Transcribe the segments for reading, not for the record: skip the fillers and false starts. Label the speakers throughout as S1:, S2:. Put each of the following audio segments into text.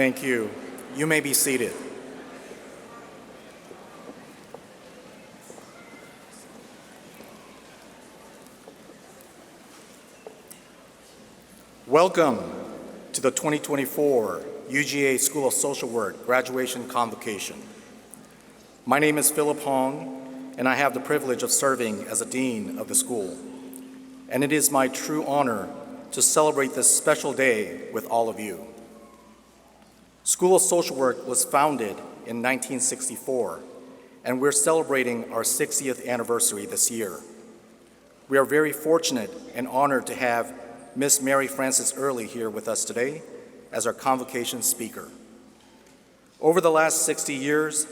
S1: Thank you. You may be seated. Welcome to the 2024 UGA School of Social Work Graduation Convocation. My name is Philip Hong, and I have the privilege of serving as a dean of the school. And it is my true honor to celebrate this special day with all of you. School of Social Work was founded in 1964, and we're celebrating our 60th anniversary this year. We are very fortunate and honored to have Miss Mary Frances Early here with us today as our convocation speaker. Over the last 60 years,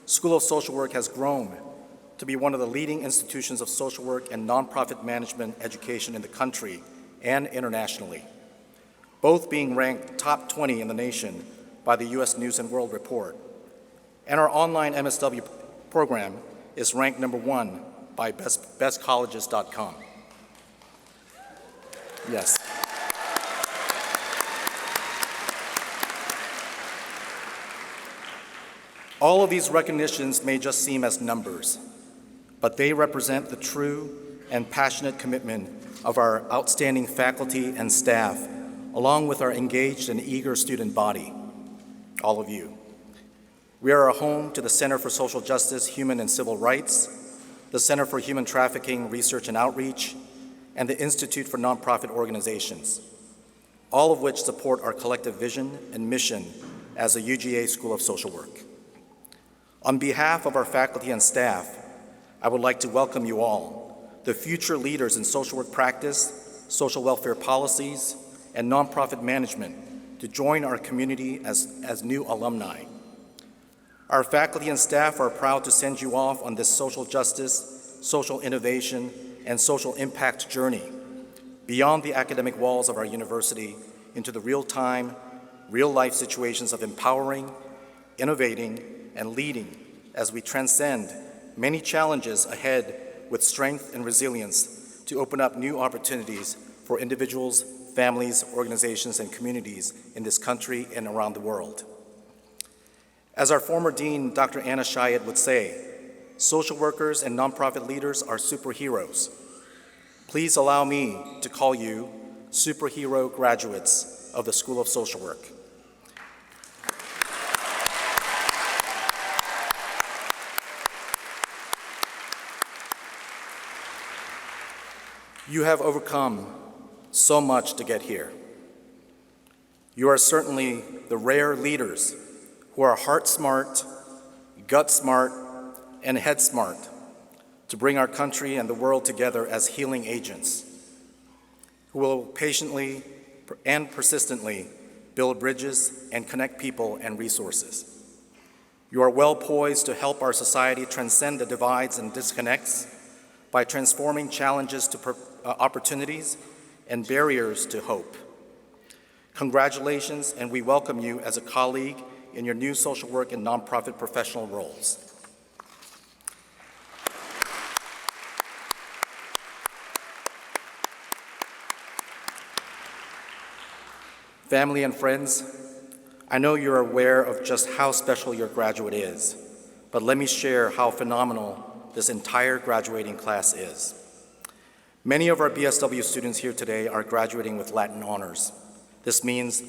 S1: School of Social Work has grown to be one of the leading institutions of social work and nonprofit management education in the country and internationally, both being ranked top 20 in the nation by the U.S. News and World Report. And our online MSW program is ranked #1 by bestcolleges.com. Yes. All of these recognitions may just seem as numbers, but they represent the true and passionate commitment of our outstanding faculty and staff, along with our engaged and eager student body, all of you. We are a home to the Center for Social Justice, Human and Civil Rights, the Center for Human Trafficking Research and Outreach, and the Institute for Nonprofit Organizations, all of which support our collective vision and mission as a UGA School of Social Work. On behalf of our faculty and staff, I would like to welcome you all, the future leaders in social work practice, social welfare policies, and nonprofit management, to join our community as new alumni. Our faculty and staff are proud to send you off on this social justice, social innovation, and social impact journey beyond the academic walls of our university into the real-time, real-life situations of empowering, innovating, and leading as we transcend many challenges ahead with strength and resilience to open up new opportunities for individuals, families, organizations, and communities in this country and around the world. As our former dean, Dr. Anna Shayed, would say, social workers and nonprofit leaders are superheroes. Please allow me to call you superhero graduates of the School of Social Work. You have overcome so much to get here. You are certainly the rare leaders who are heart smart, gut smart, and head smart to bring our country and the world together as healing agents, who will patiently and persistently build bridges and connect people and resources. You are well poised to help our society transcend the divides and disconnects by transforming challenges to opportunities and barriers to hope. Congratulations, and we welcome you as a colleague in your new social work and nonprofit professional roles. Family and friends, I know you're aware of just how special your graduate is, but let me share how phenomenal this entire graduating class is. Many of our BSW students here today are graduating with Latin honors. This means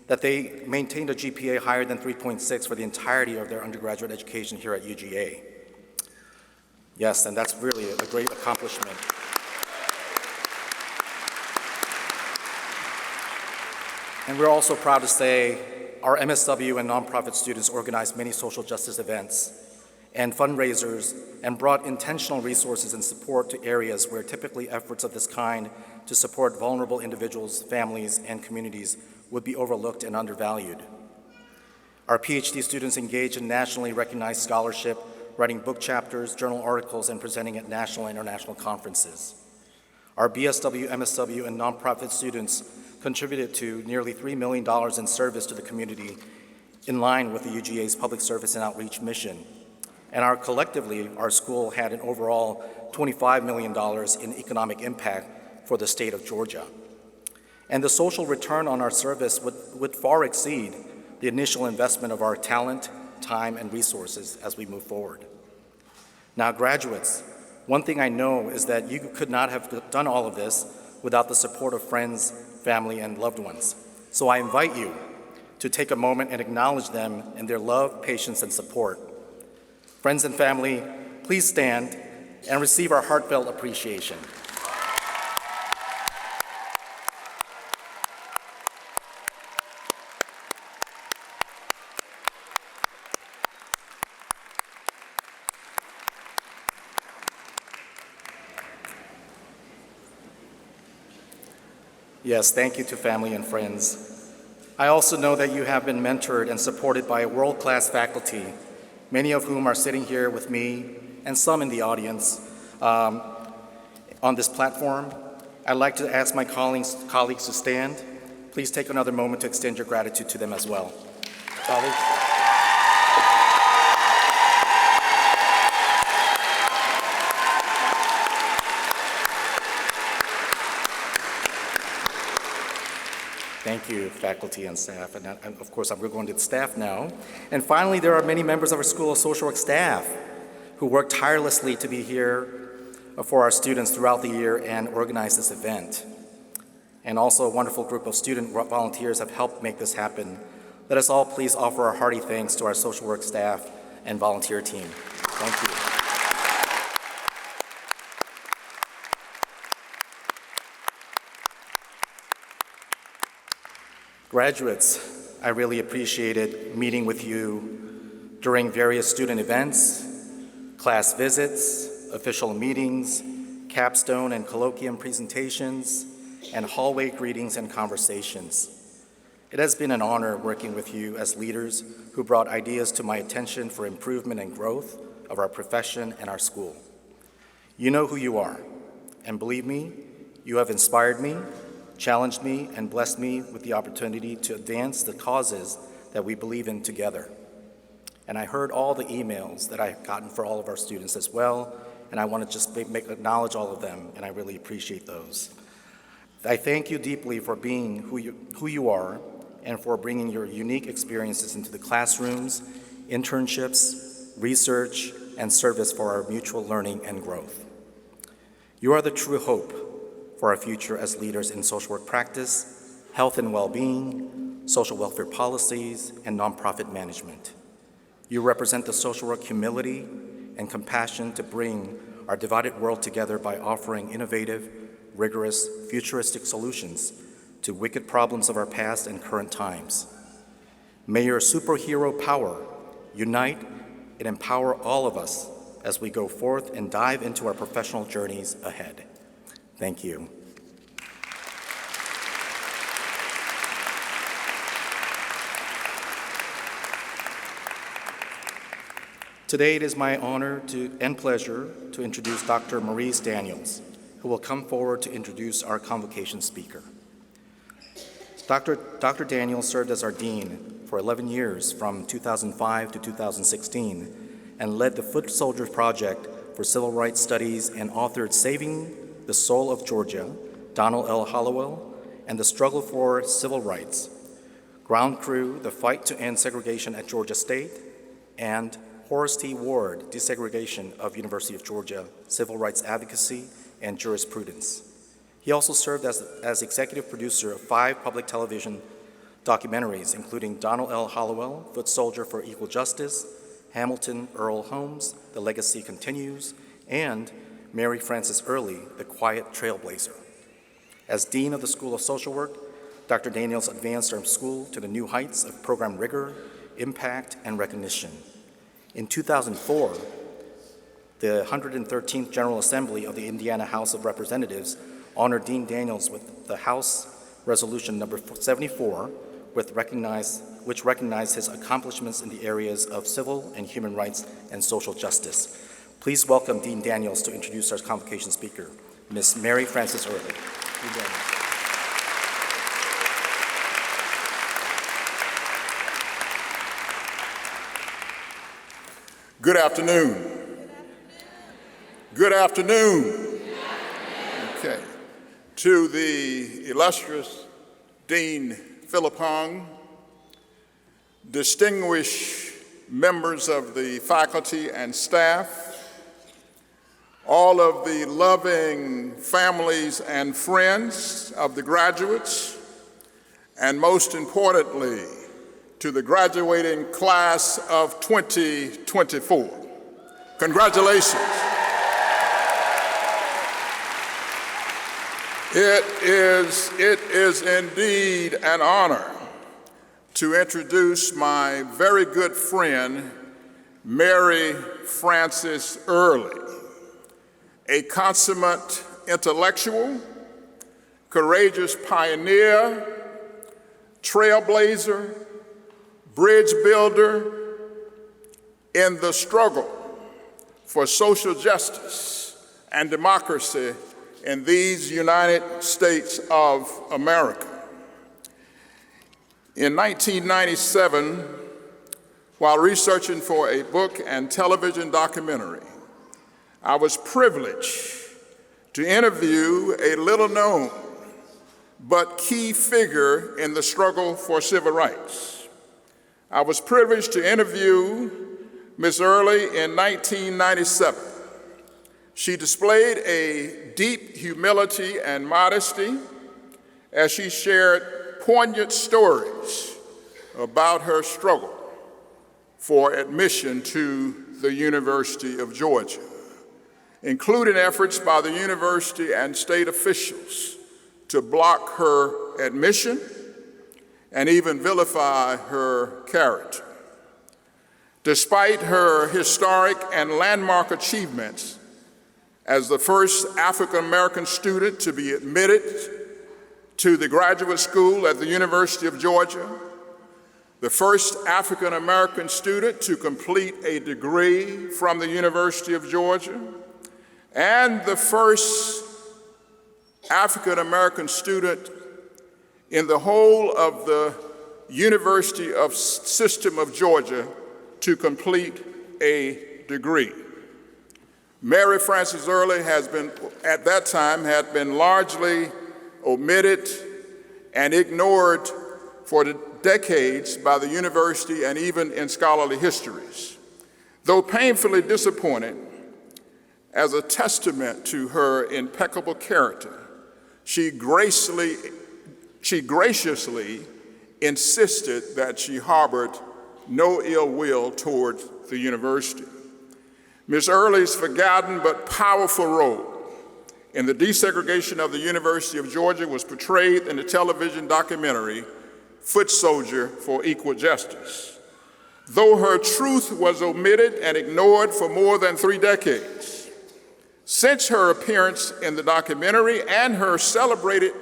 S1: that they maintained a GPA higher than 3.6 for the entirety of their undergraduate education here at UGA. Yes, and that's really a great accomplishment. And we're also proud to say our MSW and nonprofit students organized many social justice events and fundraisers and brought intentional resources and support to areas where typically efforts of this kind to support vulnerable individuals, families, and communities would be overlooked and undervalued. Our PhD students engaged in nationally recognized scholarship, writing book chapters, journal articles, and presenting at national and international conferences. Our BSW, MSW, and nonprofit students contributed to nearly $3 million in service to the community in line with the UGA's public service and outreach mission. And collectively, our school had an overall $25 million in economic impact for the state of Georgia. And the social return on our service would far exceed the initial investment of our talent, time, and resources as we move forward. Now, graduates, one thing I know is that you could not have done all of this without the support of friends, family, and loved ones. So I invite you to take a moment and acknowledge them in their love, patience, and support. Friends and family, please stand and receive our heartfelt appreciation. Yes, thank you to family and friends. I also know that you have been mentored and supported by world-class faculty, many of whom are sitting here with me and some in the audience on this platform. I'd like to ask my colleagues to stand. Please take another moment to extend your gratitude to them as well. Colleagues. Thank you, faculty and staff. And of course, we're going to the staff now. And finally, there are many members of our School of Social Work staff who work tirelessly to be here for our students throughout the year and organize this event. And also a wonderful group of student volunteers have helped make this happen. Let us all please offer our hearty thanks to our social work staff and volunteer team. Thank you. Graduates, I really appreciated meeting with you during various student events, class visits, official meetings, capstone and colloquium presentations, and hallway greetings and conversations. It has been an honor working with you as leaders who brought ideas to my attention for improvement and growth of our profession and our school. You know who you are, and believe me, you have inspired me, challenged me, and blessed me with the opportunity to advance the causes that we believe in together. And I heard all the emails that I've gotten for all of our students as well, and I want to just acknowledge all of them, and I really appreciate those. I thank you deeply for being who you are and for bringing your unique experiences into the classrooms, internships, research, and service for our mutual learning and growth. You are the true hope for our future as leaders in social work practice, health and well-being, social welfare policies, and nonprofit management. You represent the social work humility and compassion to bring our divided world together by offering innovative, rigorous, futuristic solutions to wicked problems of our past and current times. May your superhero power unite and empower all of us as we go forth and dive into our professional journeys ahead. Thank you. Today it is my honor and pleasure to introduce Dr. Maurice Daniels, who will come forward to introduce our convocation speaker. Dr. Daniels served as our dean for 11 years from 2005 to 2016 and led the Foot Soldiers Project for Civil Rights Studies and authored Saving the Soul of Georgia, Donald L. Hollowell, and the Struggle for Civil Rights, Ground Crew, The Fight to End Segregation at Georgia State, and Horace T. Ward, Desegregation of University of Georgia, Civil Rights Advocacy and Jurisprudence. He also served as executive producer of 5 public television documentaries, including Donald L. Hollowell, Foot Soldier for Equal Justice, Hamilton Earl Holmes, The Legacy Continues, and Mary Frances Early, The Quiet Trailblazer. As Dean of the School of Social Work, Dr. Daniels advanced our school to the new heights of program rigor, impact, and recognition. In 2004, the 113th General Assembly of the Indiana House of Representatives honored Dean Daniels with the House Resolution number 74, which recognized his accomplishments in the areas of civil and human rights and social justice. Please welcome Dean Daniels to introduce our convocation speaker, Ms. Mary Frances Early. Dean Daniels.
S2: Good afternoon. Good afternoon. Okay. To the illustrious Dean Philip Hung, distinguished members of the faculty and staff, all of the loving families and friends of the graduates, and most importantly, to the graduating class of 2024. Congratulations. It is indeed an honor to introduce my very good friend, Mary Frances Early, a consummate intellectual, courageous pioneer, trailblazer, bridge builder in the struggle for social justice and democracy in these United States of America. In 1997, while researching for a book and television documentary, I was privileged to interview a little-known but key figure in the struggle for civil rights. I was privileged to interview Ms. Early in 1997. She displayed a deep humility and modesty as she shared poignant stories about her struggle for admission to the University of Georgia, including efforts by the university and state officials to block her admission and even vilify her character. Despite her historic and landmark achievements as the first African-American student to be admitted to the graduate school at the University of Georgia, the first African-American student to complete a degree from the University of Georgia, and the first African-American student in the whole of the University of System of Georgia to complete a degree. Mary Frances Early has been, at that time, had been largely omitted and ignored for decades by the university and even in scholarly histories. Though painfully disappointed, as a testament to her impeccable character, she graciously insisted that she harbored no ill will toward the university. Ms. Early's forgotten but powerful role in the desegregation of the University of Georgia was portrayed in the television documentary, Foot Soldier for Equal Justice. Though her truth was omitted and ignored for more than 3 decades, since her appearance in the documentary and her celebrated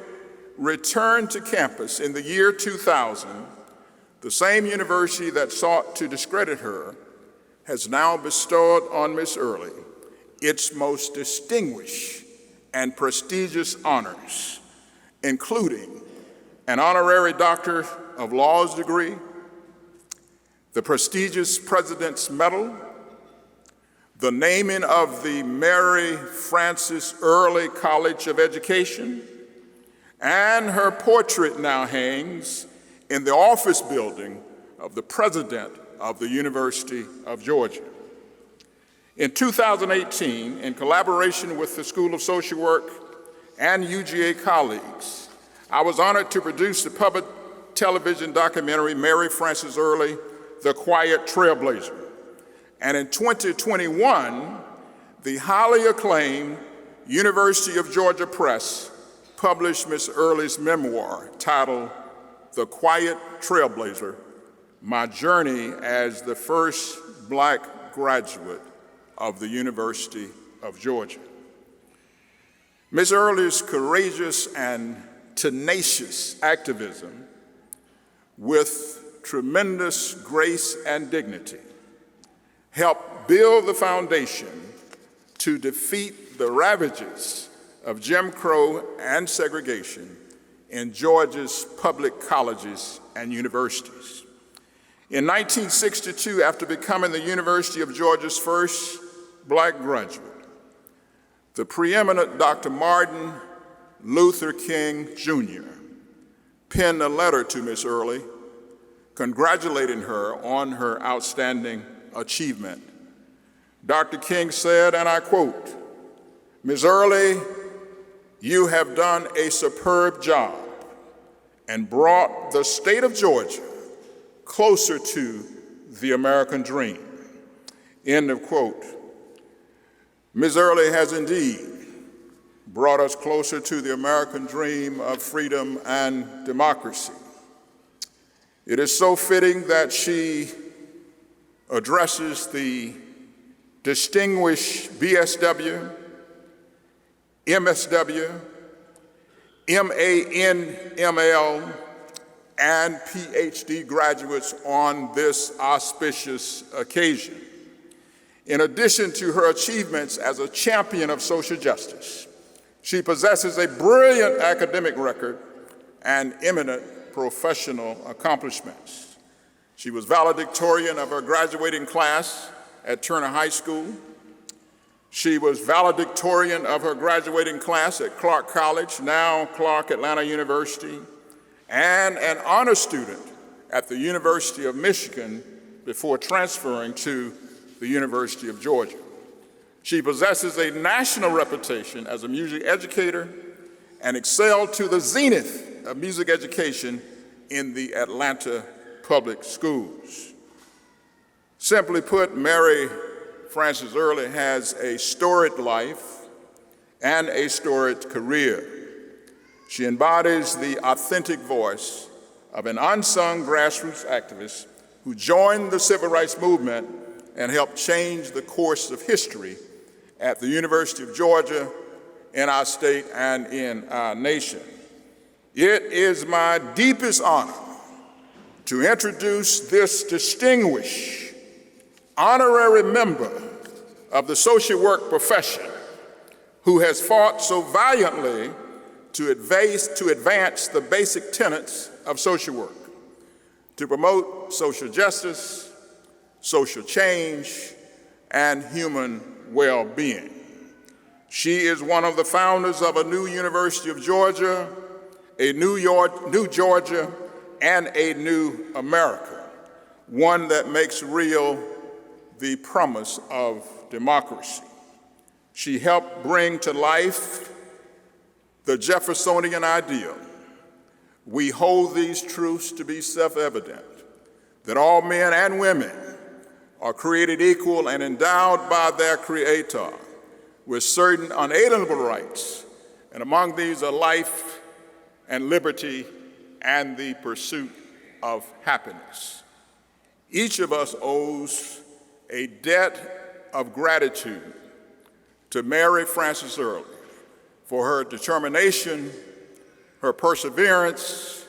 S2: return to campus in the year 2000, the same university that sought to discredit her has now bestowed on Ms. Early its most distinguished and prestigious honors, including an honorary Doctor of Laws degree, the prestigious President's Medal, the naming of the Mary Frances Early College of Education, and her portrait now hangs in the office building of the President of the University of Georgia. In 2018, in collaboration with the School of Social Work and UGA colleagues, I was honored to produce the public television documentary, Mary Frances Early, The Quiet Trailblazer. And in 2021, the highly acclaimed University of Georgia Press published Ms. Early's memoir titled The Quiet Trailblazer, My Journey as the First Black Graduate of the University of Georgia. Ms. Early's courageous and tenacious activism with tremendous grace and dignity helped build the foundation to defeat the ravages of Jim Crow and segregation in Georgia's public colleges and universities. In 1962, after becoming the University of Georgia's first Black graduate, the preeminent Dr. Martin Luther King Jr. penned a letter to Ms. Early congratulating her on her outstanding achievement. Dr. King said, and I quote, "Ms. Early, you have done a superb job and brought the state of Georgia closer to the American dream." End of quote. Ms. Early has indeed brought us closer to the American dream of freedom and democracy. It is so fitting that she addresses the distinguished BSW, MSW, MANML, and PhD graduates on this auspicious occasion. In addition to her achievements as a champion of social justice, she possesses a brilliant academic record and eminent professional accomplishments. She was valedictorian of her graduating class at Turner High School. She was valedictorian of her graduating class at Clark College, now Clark Atlanta University, and an honor student at the University of Michigan before transferring to the University of Georgia. She possesses a national reputation as a music educator and excelled to the zenith of music education in the Atlanta public schools. Simply put, Mary Frances Early has a storied life and a storied career. She embodies the authentic voice of an unsung grassroots activist who joined the civil rights movement and helped change the course of history at the University of Georgia, in our state, and in our nation. It is my deepest honor to introduce this distinguished honorary member of the social work profession who has fought so valiantly to advance the basic tenets of social work, to promote social justice, social change, and human well-being. She is one of the founders of a new University of Georgia, a new Georgia, and a new America, one that makes real the promise of democracy. She helped bring to life the Jeffersonian ideal. We hold these truths to be self-evident, that all men and women are created equal and endowed by their Creator with certain unalienable rights, and among these are life and liberty and the pursuit of happiness. Each of us owes a debt of gratitude to Mary Frances Early for her determination, her perseverance,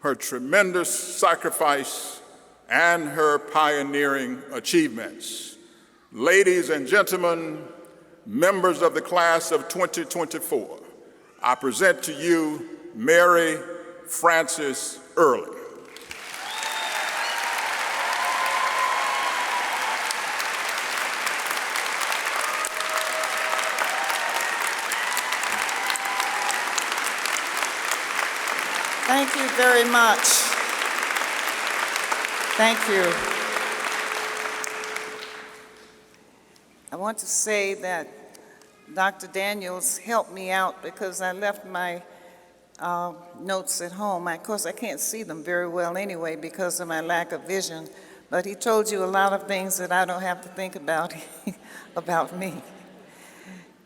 S2: her tremendous sacrifice, and her pioneering achievements. Ladies and gentlemen, members of the class of 2024, I present to you Mary Frances Early.
S3: Thank you very much. Thank you. I want to say that Dr. Daniels helped me out because I left my notes at home. Of course, I can't see them very well anyway because of my lack of vision, but he told you a lot of things that I don't have to think about about me.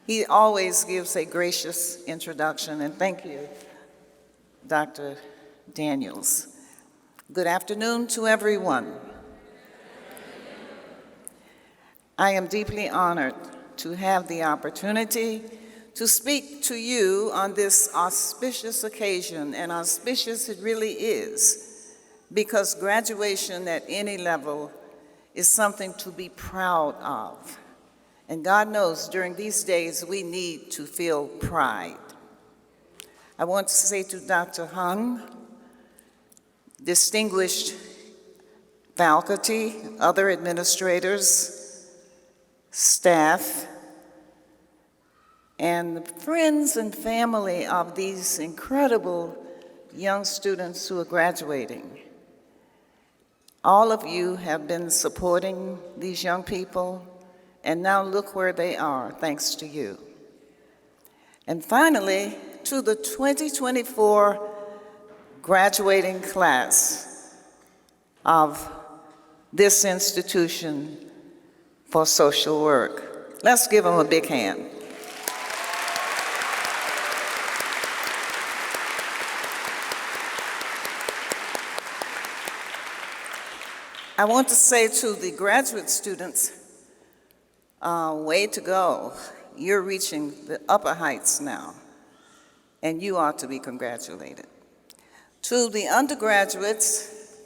S3: He always gives a gracious introduction, and thank you, Dr. Daniels. Good afternoon to everyone. I am deeply honored to have the opportunity to speak to you on this auspicious occasion, and auspicious it really is, because graduation at any level is something to be proud of. And God knows during these days we need to feel pride. I want to say to Dr. Hung, distinguished faculty, other administrators, staff, and the friends and family of these incredible young students who are graduating. All of you have been supporting these young people, and now look where they are, thanks to you. And finally, to the 2024 graduating class of this institution for social work. Let's give them a big hand. I want to say to the graduate students, way to go. You're reaching the upper heights now, and you ought to be congratulated. To the undergraduates,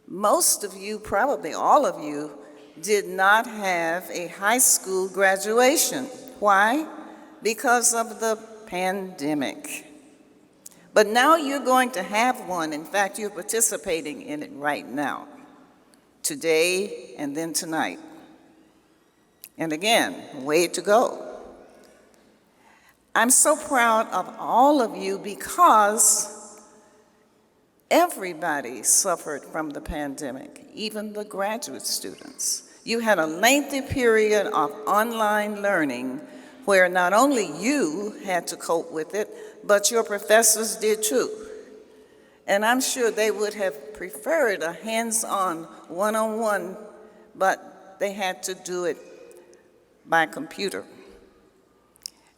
S3: most of you, probably all of you, did not have a high school graduation. Why? Because of the pandemic. But now you're going to have one. In fact, you're participating in it right now, today and then tonight. And again, way to go. I'm so proud of all of you because everybody suffered from the pandemic, even the graduate students. You had a lengthy period of online learning where not only you had to cope with it, but your professors did too. And I'm sure they would have preferred a hands-on, one-on-one, but they had to do it by computer.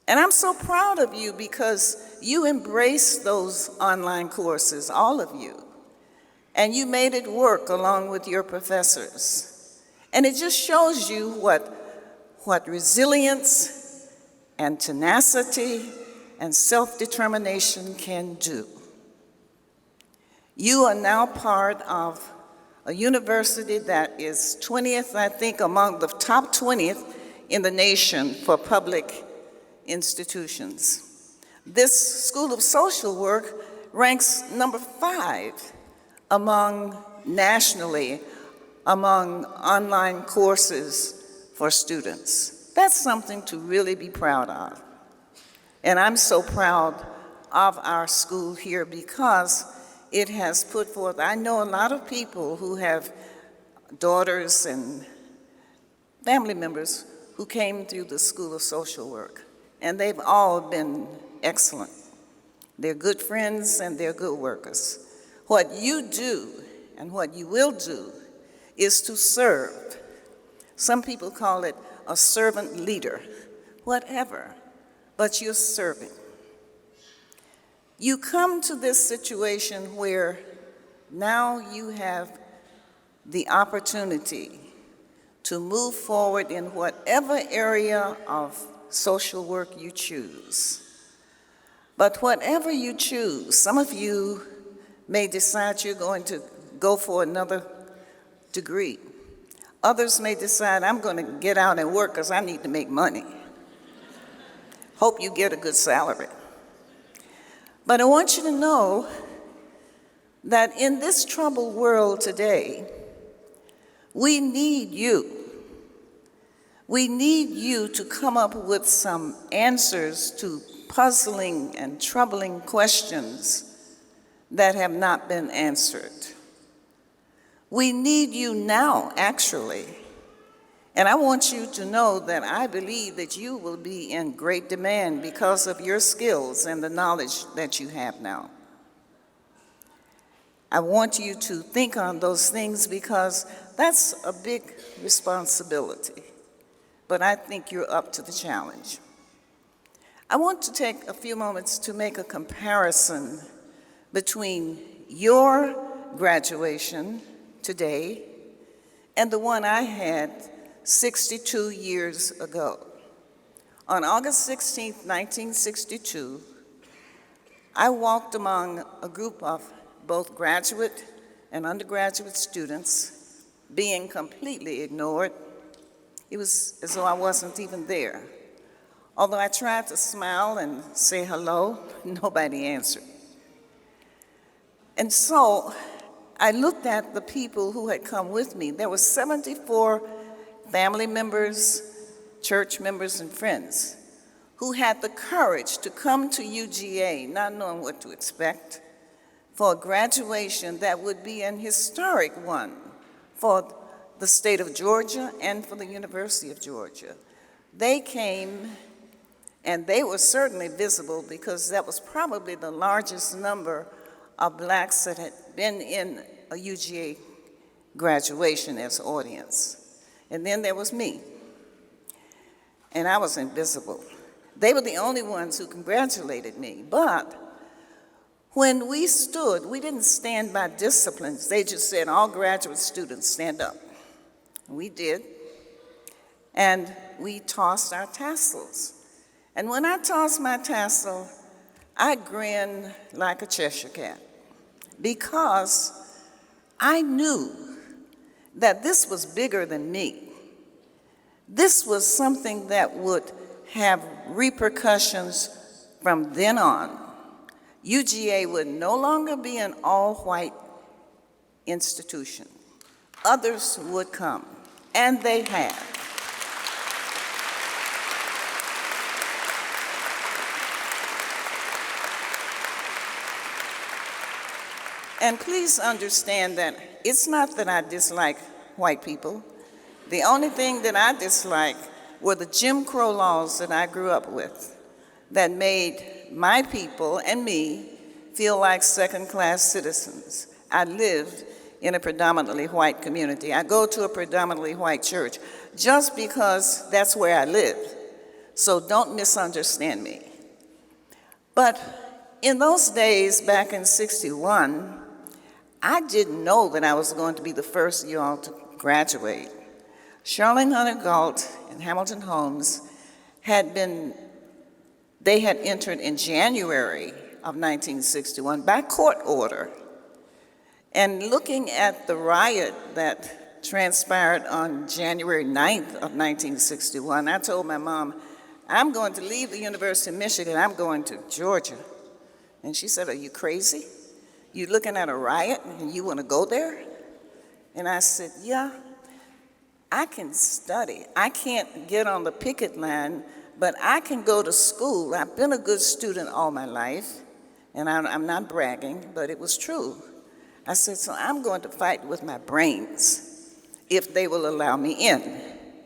S3: And I'm so proud of you because you embraced those online courses, all of you, and you made it work along with your professors. And it just shows you what resilience and tenacity and self-determination can do. You are now part of a university that is 20th, I think, among the top 20th in the nation for public institutions. This School of Social Work ranks number 5 nationally among online courses for students. That's something to really be proud of. And I'm so proud of our school here because it has put forth, I know a lot of people who have daughters and family members who came through the School of Social Work, and they've all been excellent. They're good friends and they're good workers. What you do and what you will do is to serve. Some people call it a servant leader, whatever, but you're serving. You come to this situation where now you have the opportunity to move forward in whatever area of social work you choose. But whatever you choose, some of you may decide you're going to go for another degree. Others may decide, I'm going to get out and work because I need to make money. Hope you get a good salary. But I want you to know that in this troubled world today, we need you. We need you to come up with some answers to puzzling and troubling questions that have not been answered. We need you now, actually. And I want you to know that I believe that you will be in great demand because of your skills and the knowledge that you have now. I want you to think on those things because that's a big responsibility. But I think you're up to the challenge. I want to take a few moments to make a comparison between your graduation today and the one I had 62 years ago. On August 16, 1962, I walked among a group of both graduate and undergraduate students being completely ignored. It was as though I wasn't even there. Although I tried to smile and say hello, nobody answered. And so I looked at the people who had come with me. There were 74 family members, church members, and friends who had the courage to come to UGA, not knowing what to expect, for a graduation that would be an historic one for the state of Georgia and for the University of Georgia. They came, and they were certainly visible because that was probably the largest number of blacks that had been in a UGA graduation as audience. And then there was me, and I was invisible. They were the only ones who congratulated me, but when we stood, we didn't stand by disciplines. They just said, all graduate students stand up. We did, and we tossed our tassels. And when I tossed my tassel, I grinned like a Cheshire cat because I knew that this was bigger than me. This was something that would have repercussions from then on. UGA would no longer be an all-white institution. Others would come, and they have. And please understand that it's not that I dislike white people. The only thing that I dislike were the Jim Crow laws that I grew up with that made my people and me feel like second-class citizens. I lived in a predominantly white community. I go to a predominantly white church just because that's where I live. So don't misunderstand me. But in those days, back in '61, I didn't know that I was going to be the first y'all to graduate. Charlene Hunter Galt and Hamilton Holmes they had entered in January of 1961 by court order. And looking at the riot that transpired on January 9th of 1961, I told my mom, I'm going to leave the University of Michigan, I'm going to Georgia. And she said, are you crazy? You looking at a riot and you want to go there? And I said, yeah, I can study. I can't get on the picket line, but I can go to school. I've been a good student all my life, and I'm not bragging, but it was true. I said, so I'm going to fight with my brains if they will allow me in.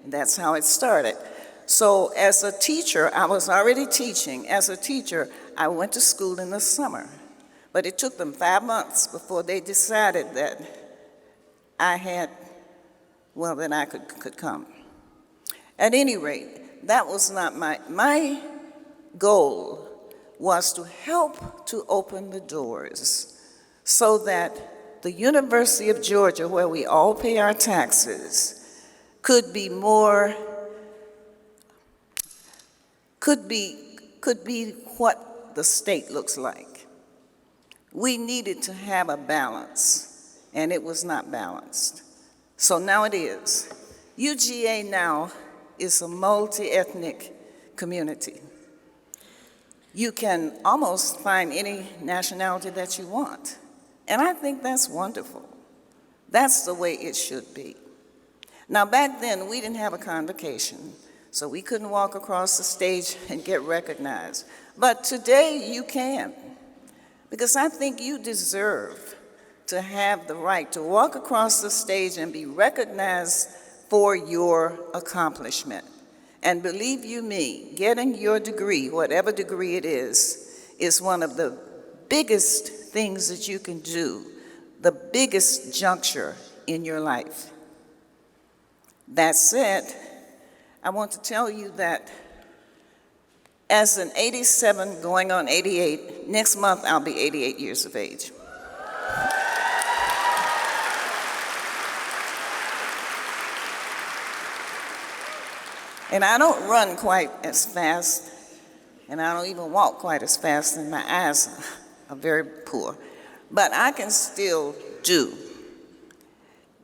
S3: And that's how it started. So as a teacher, I was already teaching. As a teacher, I went to school in the summer, but it took them 5 months before they decided that that I could come. At any rate, that was not my goal was to help to open the doors so that the University of Georgia, where we all pay our taxes, could be what the state looks like. We needed to have a balance, and it was not balanced. So now it is. UGA now is a multi-ethnic community. You can almost find any nationality that you want. And I think that's wonderful. That's the way it should be. Now back then, we didn't have a convocation, so we couldn't walk across the stage and get recognized. But today you can, because I think you deserve to have the right to walk across the stage and be recognized for your accomplishment. And believe you me, getting your degree, whatever degree it is one of the biggest things that you can do, the biggest juncture in your life. That said, I want to tell you that as an 87 going on 88, next month I'll be 88 years of age. And I don't run quite as fast, and I don't even walk quite as fast, and my eyes are very poor. But I can still do.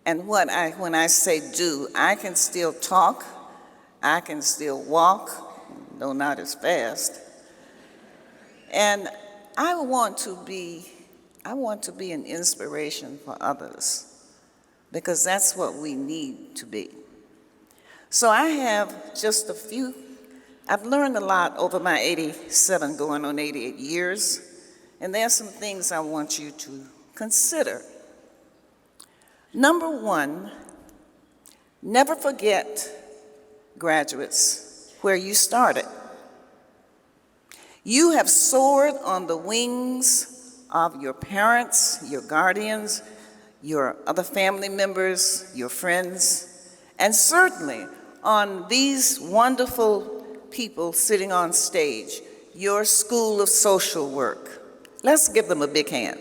S3: And when I say do, I can still talk, I can still walk, though not as fast. And I want to be an inspiration for others, because that's what we need to be. So I have just I've learned a lot over my 87 going on 88 years, and there are some things I want you to consider. Number one, never forget, graduates, where you started. You have soared on the wings of your parents, your guardians, your other family members, your friends, and certainly on these wonderful people sitting on stage, your School of Social Work. Let's give them a big hand.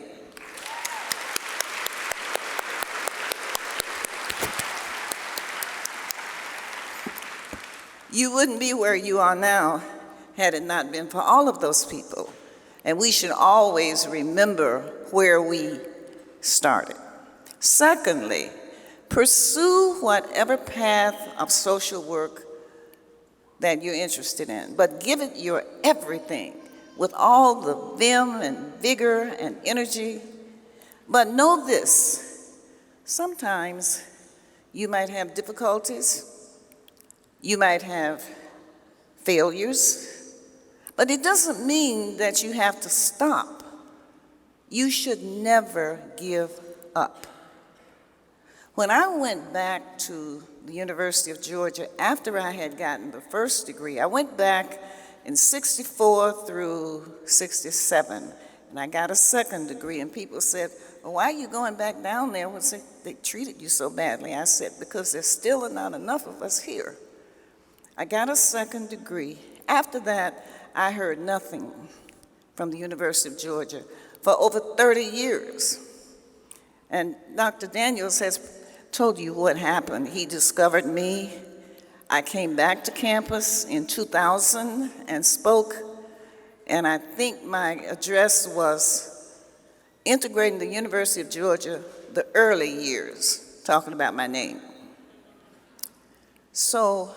S3: You wouldn't be where you are now had it not been for all of those people. And we should always remember where we started. Secondly, pursue whatever path of social work that you're interested in, but give it your everything with all the vim and vigor and energy. But know this, sometimes you might have difficulties, you might have failures, but it doesn't mean that you have to stop. You should never give up. When I went back to the University of Georgia after I had gotten the first degree, I went back in 64 through 67, and I got a second degree, and people said, well, why are you going back down there when they treated you so badly? I said, because there's still not enough of us here. I got a second degree. After that, I heard nothing from the University of Georgia for over 30 years. And Dr. Daniels has told you what happened. He discovered me. I came back to campus in 2000 and spoke, and I think my address was integrating the University of Georgia the early years, talking about my name. So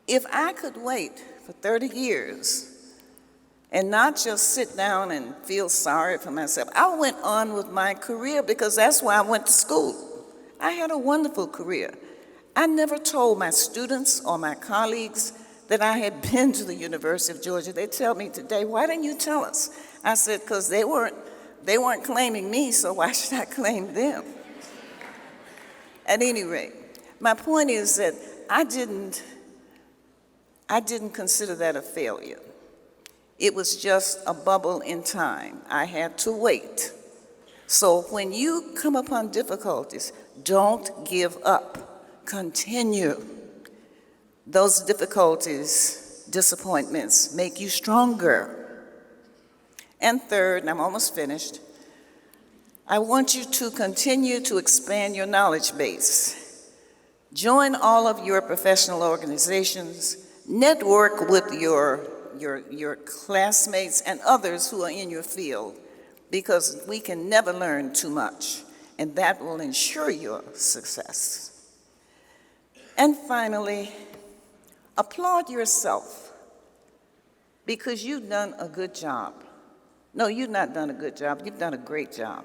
S3: if I could wait for 30 years and not just sit down and feel sorry for myself, I went on with my career because that's why I went to school. I had a wonderful career. I never told my students or my colleagues that I had been to the University of Georgia. They tell me today, why didn't you tell us? I said, because they weren't claiming me, so why should I claim them? At any rate, my point is that I didn't consider that a failure. It was just a bubble in time. I had to wait. So when you come upon difficulties, don't give up. Continue. Those difficulties, disappointments, make you stronger. And third, and I'm almost finished, I want you to continue to expand your knowledge base. Join all of your professional organizations, network with your classmates and others who are in your field, because we can never learn too much, and that will ensure your success. And finally, applaud yourself, because you've done a good job. No, you've not done a good job, you've done a great job.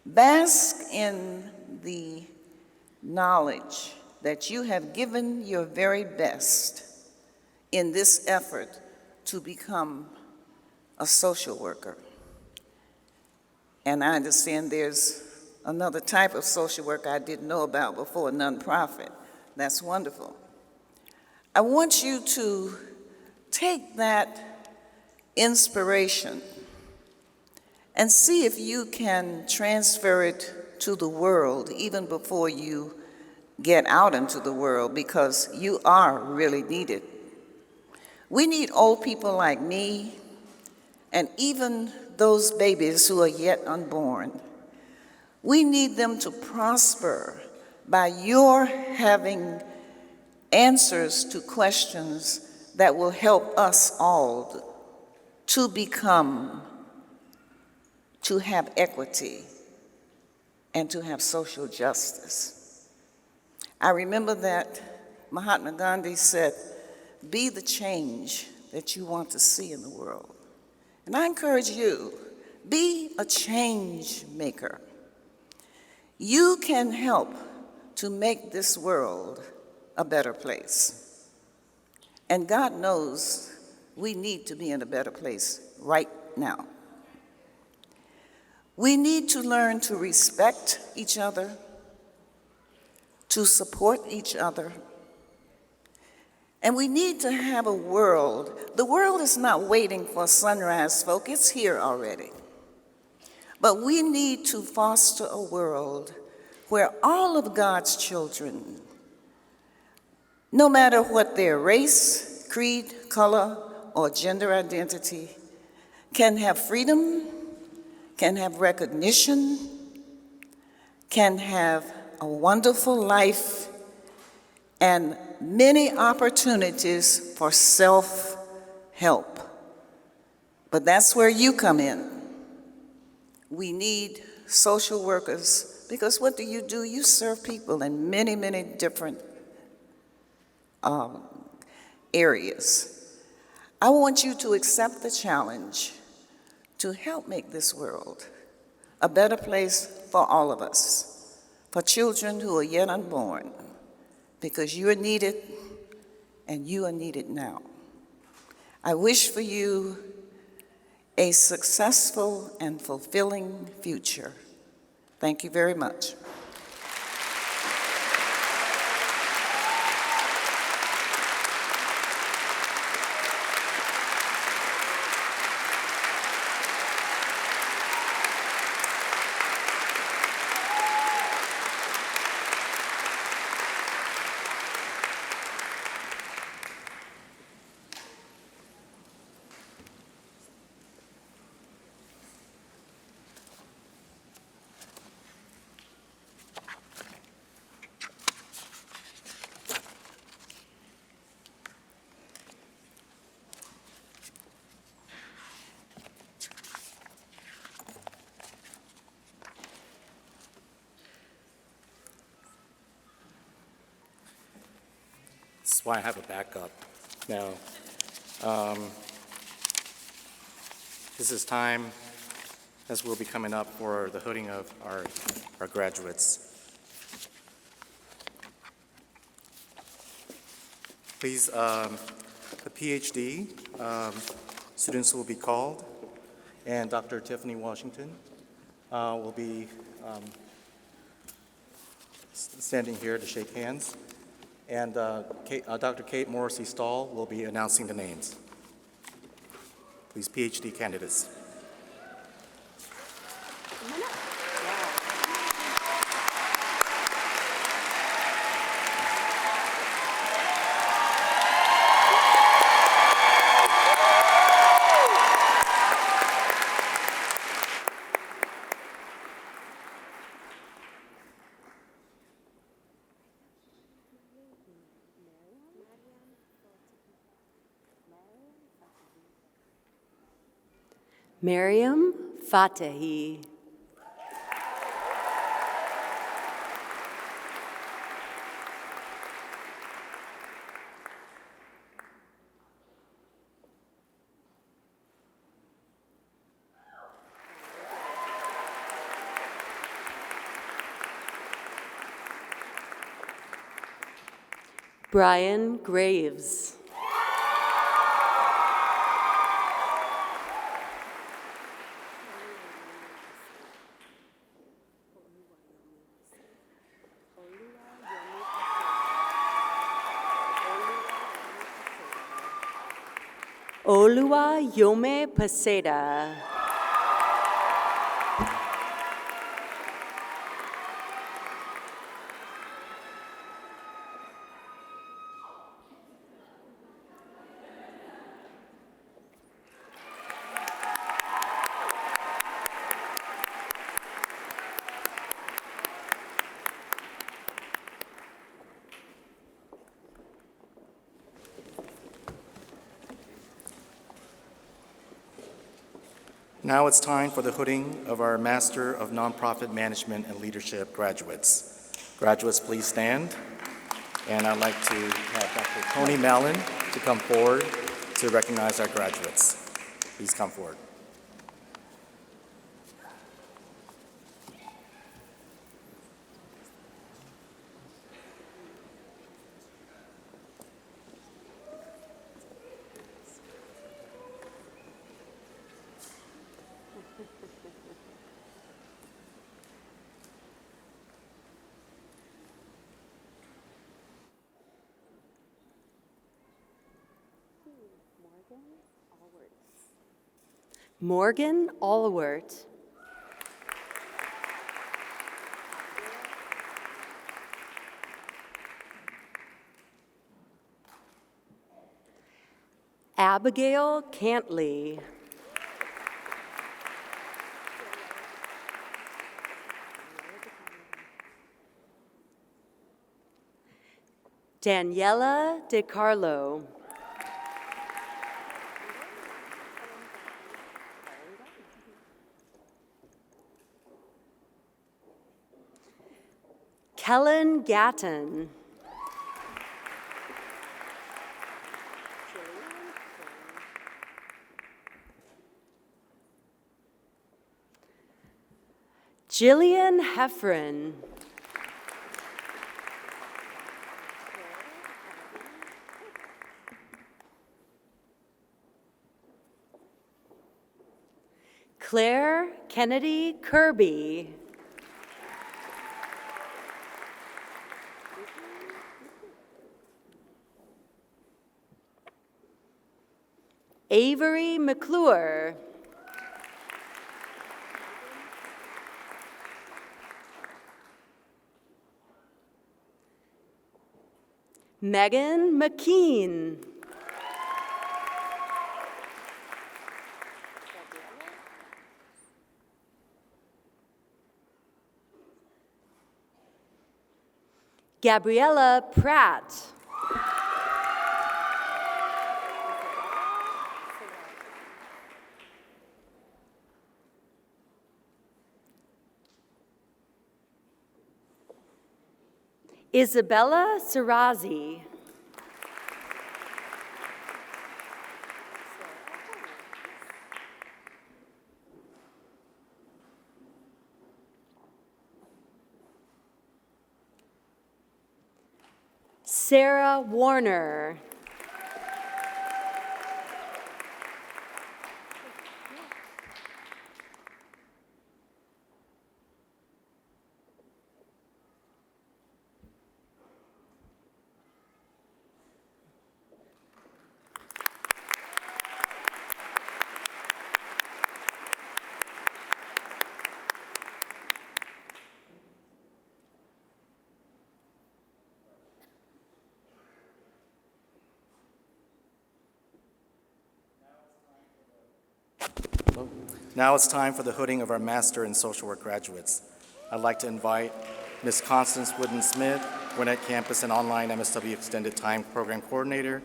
S3: Bask in the knowledge that you have given your very best in this effort to become a social worker. And I understand there's another type of social work I didn't know about before, nonprofit. That's wonderful. I want you to take that inspiration and see if you can transfer it to the world even before you get out into the world, because you are really needed. We need old people like me and even those babies who are yet unborn. We need them to prosper by your having answers to questions that will help us all to have equity and to have social justice. I remember that Mahatma Gandhi said, be the change that you want to see in the world. And I encourage you, be a change maker. You can help to make this world a better place. And God knows we need to be in a better place right now. We need to learn to respect each other, to support each other, and we need to have a world. The world is not waiting for sunrise, folk. It's here already. But we need to foster a world where all of God's children, no matter what their race, creed, color, or gender identity, can have freedom, can have recognition, can have a wonderful life, and many opportunities for self-help. But that's where you come in. We need social workers, because what do? You serve people in many, many different areas. I want you to accept the challenge to help make this world a better place for all of us, for children who are yet unborn, because you are needed and you are needed now. I wish for you a successful and fulfilling future. Thank you very much.
S1: That's why I have a backup. Now, this is time as we'll be coming up for the hooding of our graduates. Please, the PhD students will be called, and Dr. Tiffany Washington will be standing here to shake hands. And Dr. Kate Morrissey-Stahl will be announcing the names. Please, PhD candidates.
S4: Mariam Fatehi. Brian Graves. Oluwayome Paseda.
S1: Now it's time for the hooding of our Master of Nonprofit Management and Leadership graduates. Graduates, please stand. And I'd like to have Dr. Tony Mallon to come forward to recognize our graduates. Please come forward.
S4: Morgan Allwert. Abigail Cantley. Daniela DiCarlo. Kellen Gatton. Jillian Heffron. Claire Kennedy Kirby. Avery McClure. Megan McKean. Gabriella Pratt. Isabella Sarazi. Sarah Warner.
S1: Now it's time for the hooding of our Master in Social Work graduates. I'd like to invite Ms. Constance Wooden-Smith, Gwinnett Campus and Online MSW Extended Time Program Coordinator,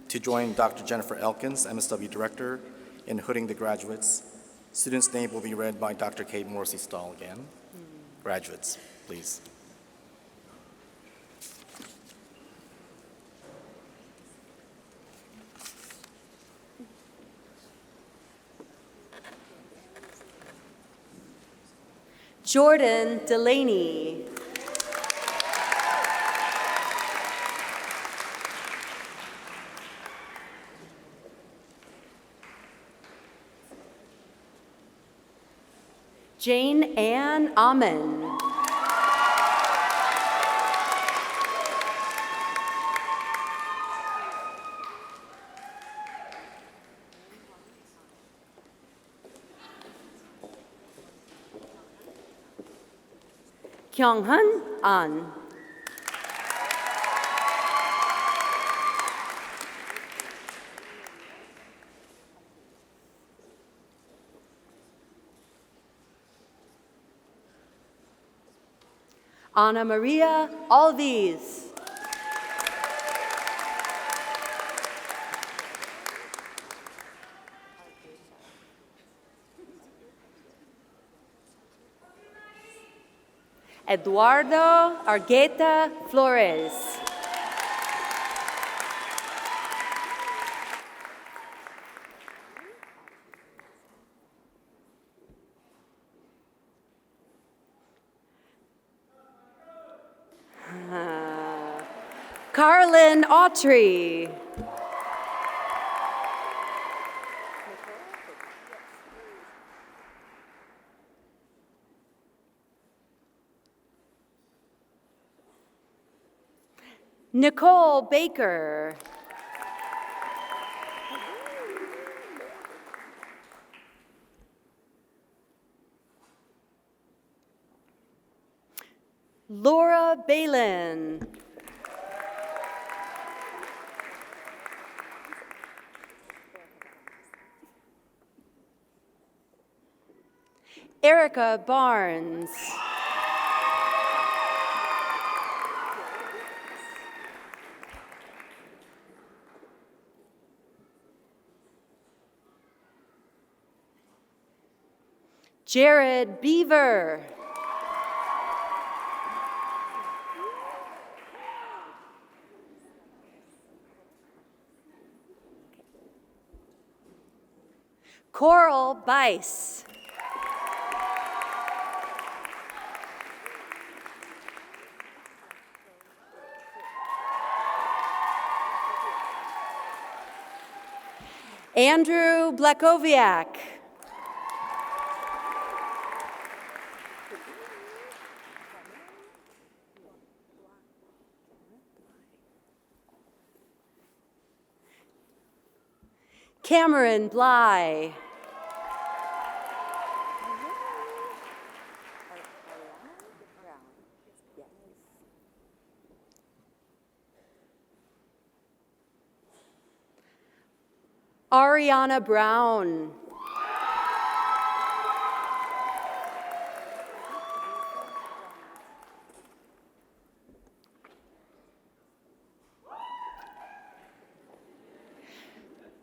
S1: to join Dr. Jennifer Elkins, MSW Director, in hooding the graduates. Students' name will be read by Dr. Kate Morrissey-Stahl again. Graduates, please.
S4: Jordan Delaney. Jane Ann Amen. Kyung-hun An. Ana Maria Alves. Eduardo Argueta Flores. Carlin Autry. Nicole Baker. Laura Balin. Erica Barnes. Jared Beaver. Coral Bice. Andrew Blakowiak. Cameron Bly. Ariana Brown.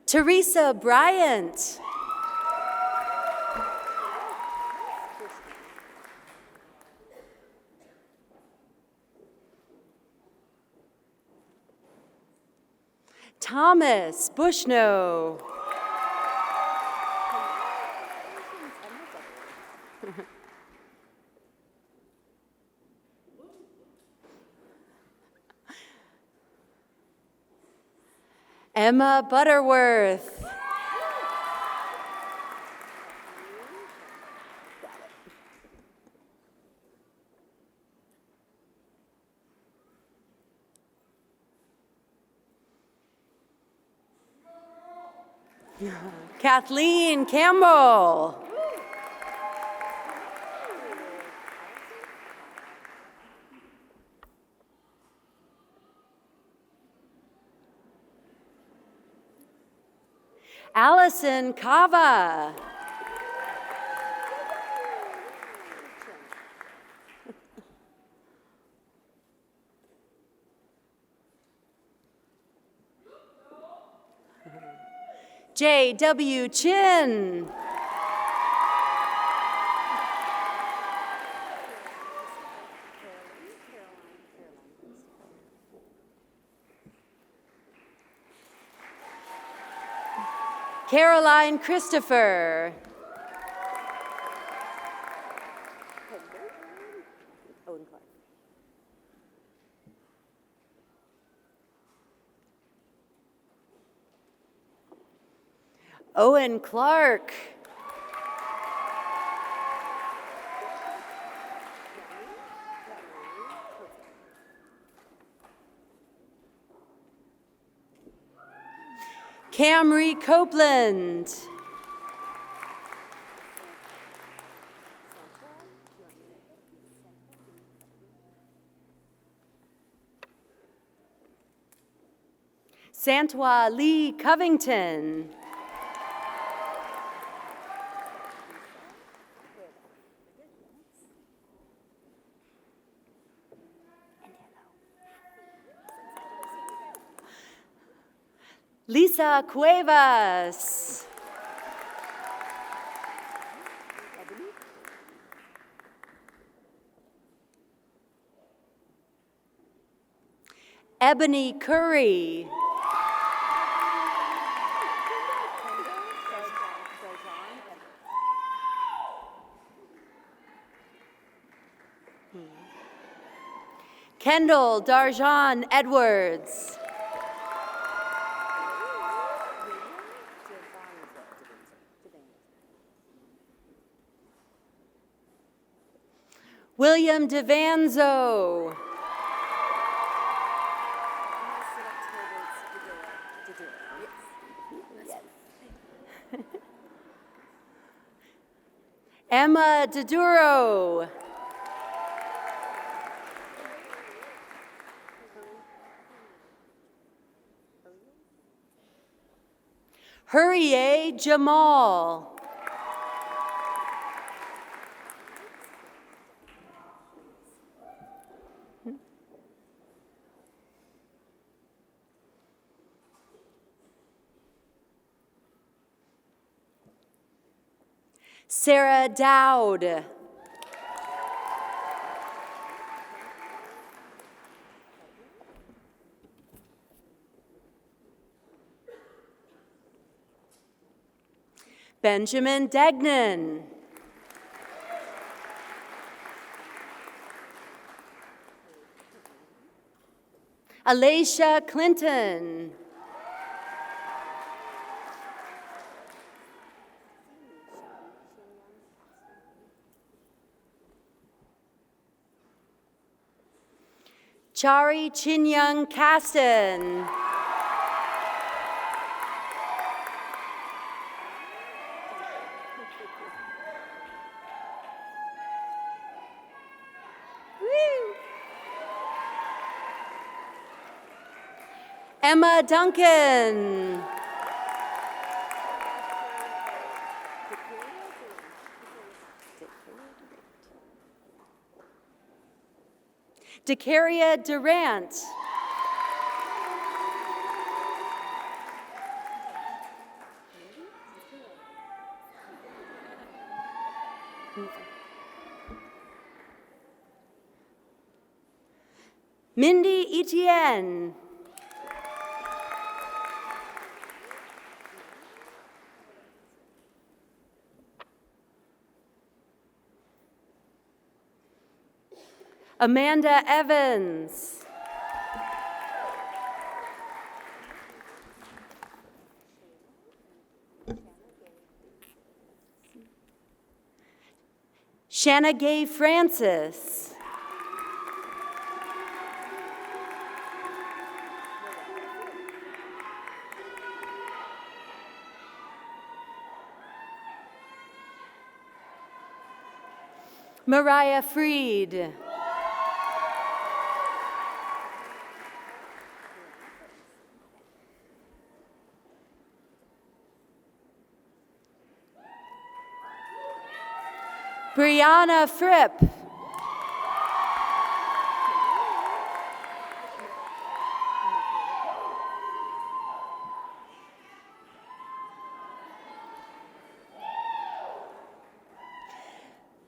S4: Teresa Bryant. Thomas Bushno. Emma Butterworth. Kathleen Campbell. Allison Cava. J.W. Chin. Caroline Christopher. Owen Clark. Camry Copeland. Santwa Lee Covington. Lisa Cuevas. Ebony Curry. Kendall Darjan Edwards. William DeVanzo. Emma DeDuro. Hurrier Jamal. Sarah Dowd. Benjamin Degnan. Alacia Clinton. Chari Chinyang Caston. Emma Duncan. Decaria Durant. Mindy Etienne. Amanda Evans. Shanna Gay Francis. Mariah Freed. Brianna Fripp.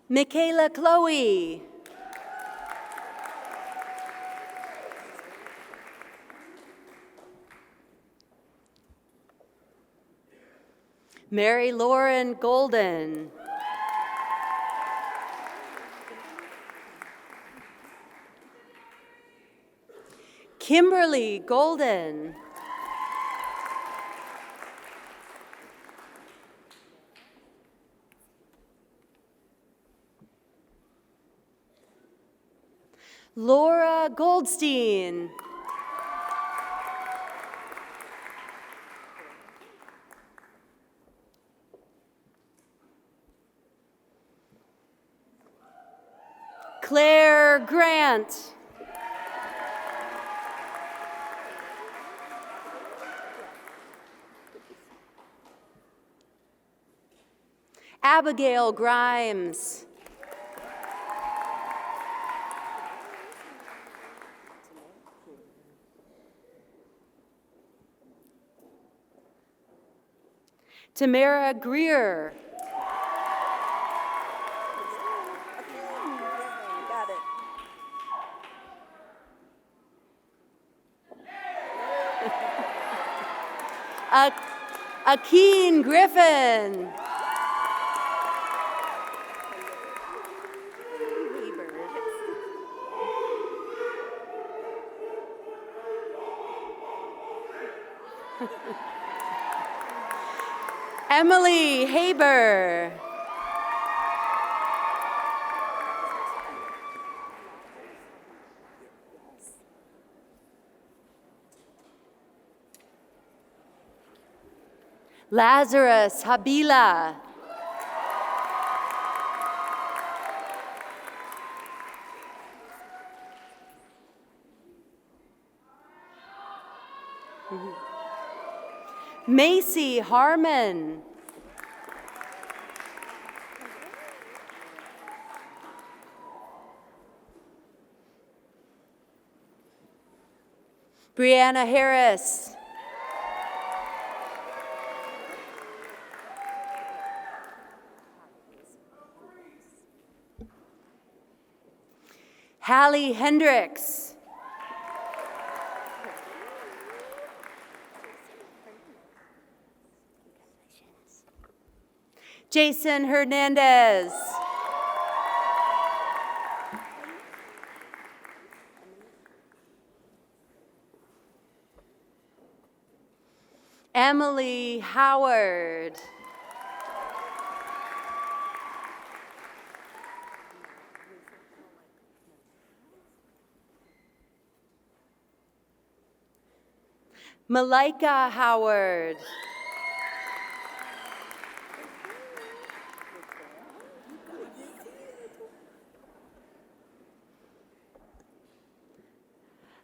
S4: Michaela Chloe. Mary Lauren Golden. Kimberly Golden. Laura Goldstein. Claire Grant. Abigail Grimes. Tamara Greer. Akeen Griffin. Emily Haber. Lazarus Habila. Macy Harmon. Brianna Harris. Hallie Hendricks. Jason Hernandez. Emily Howard. Malika Howard.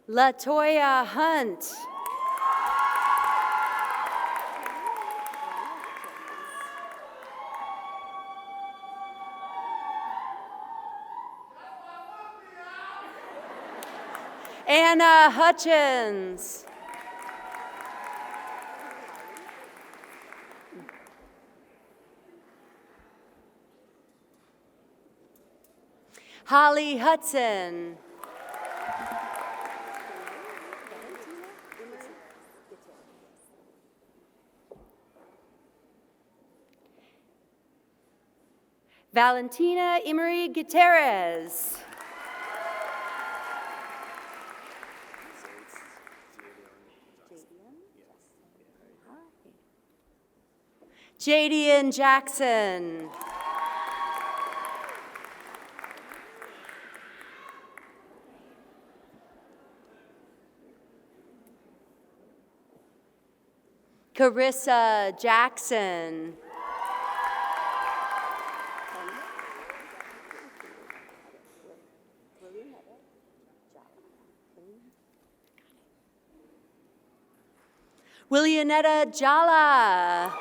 S4: Latoya Hunt. Anna Hutchins. Holly Hudson. Valentina Emery Gutierrez. Jadian Jackson. Carissa Jackson. Willianetta Jala.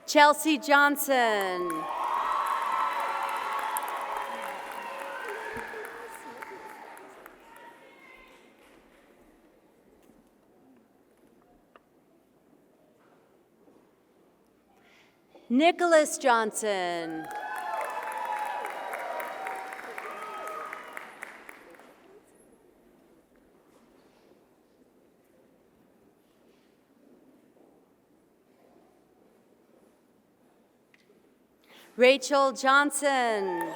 S4: Chelsea Johnson. Nicholas Johnson. Rachel Johnson.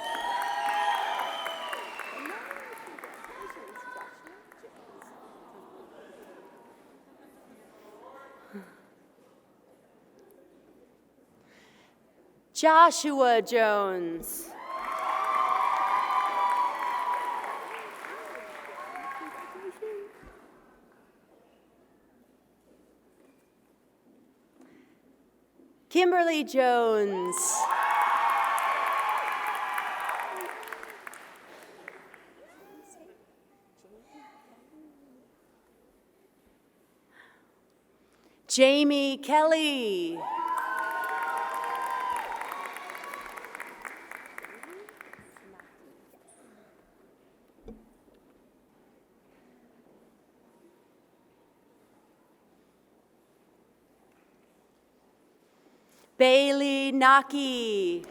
S4: Joshua Jones. Kimberly Jones. Jamie Kelly. Bailey Naki.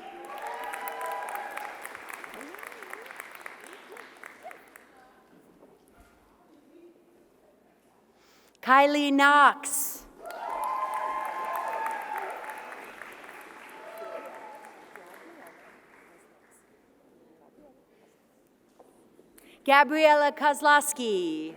S4: Kylie Knox. Gabriella Kozlowski.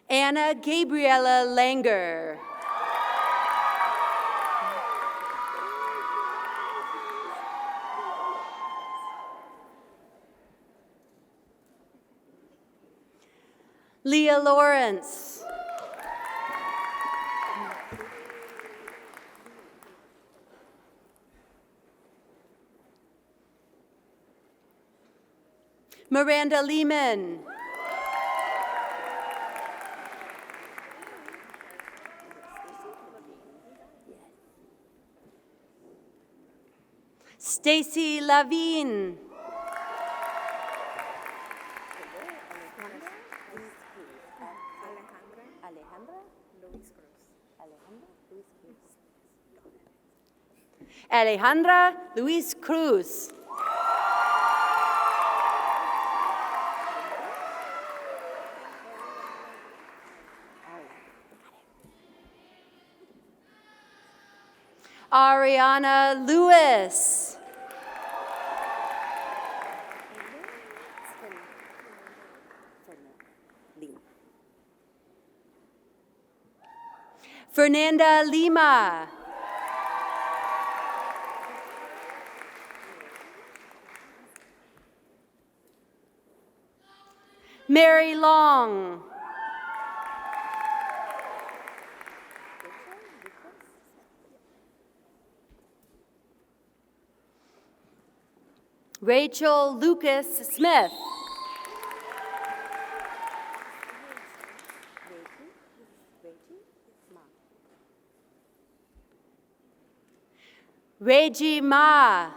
S4: Anna Gabriella Langer. Leah Lawrence. Miranda Lehman. Stacy Lavine. Alejandra Luis Cruz. Ariana Lewis. Fernanda Lima. Mary Long. Rachel Lucas Smith. Reggie Ma.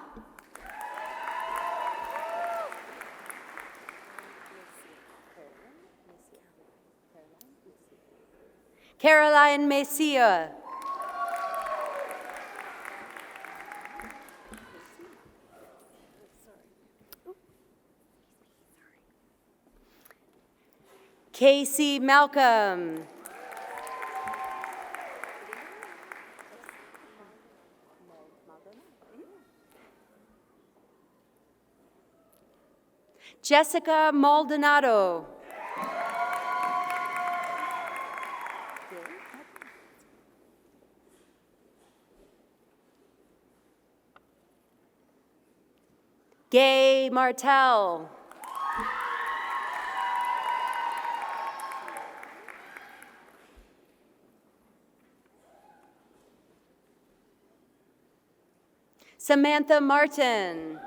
S4: Caroline Messia. Casey Malcolm. Jessica Maldonado. Gay Martell. Samantha Martin.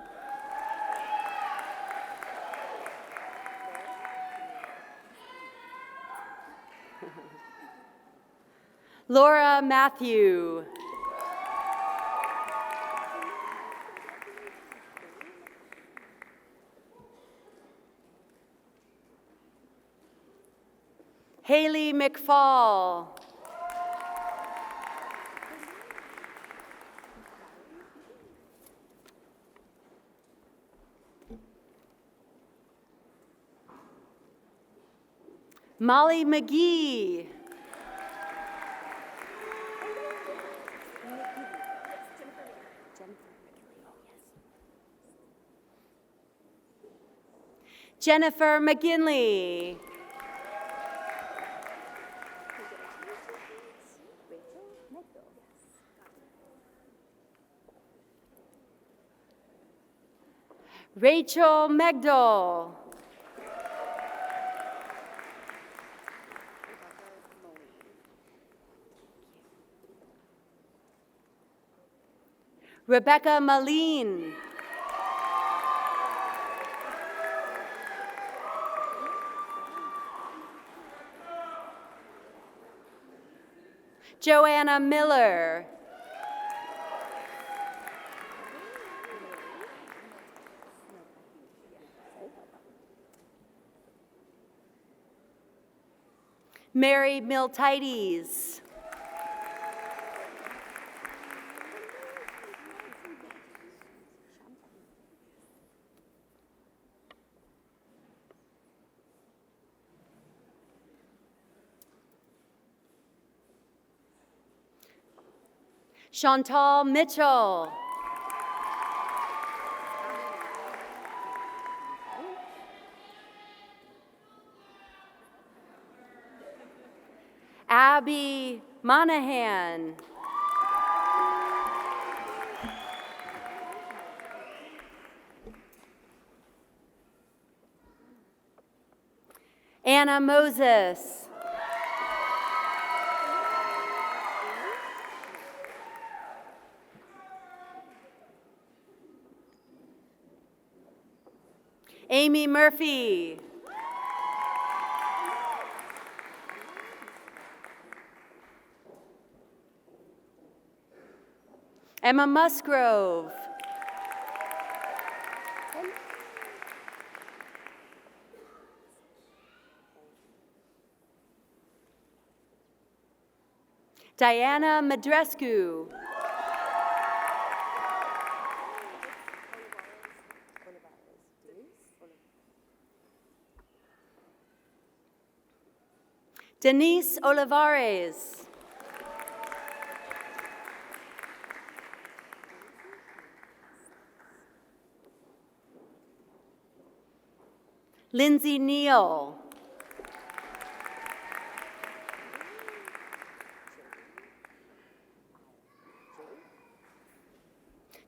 S4: Laura Matthew. Haley McFall. Molly McGee. Jennifer McGinley. Rachel Megdal. Rebecca Maline. Joanna Miller. Mary Miltiades. Chantal Mitchell. Abby Monahan. Anna Moses. Amy Murphy. Emma Musgrove. Diana Madrescu. Denise Olivares. Lindsay Neal.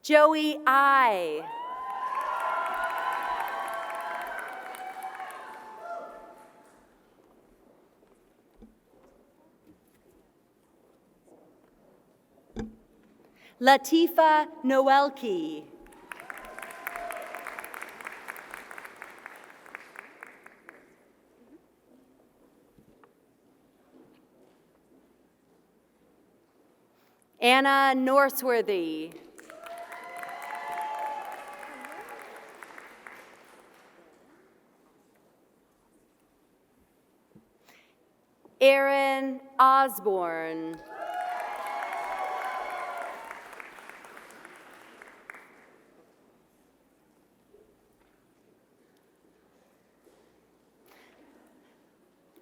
S4: Joey I. Latifa Noelke. Anna Northworthy. Aaron Osborne.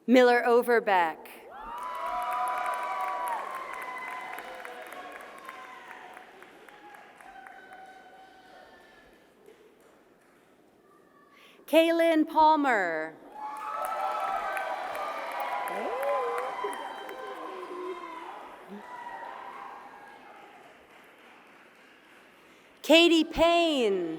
S4: Miller Overbeck. Kaylin Palmer. Katie Payne.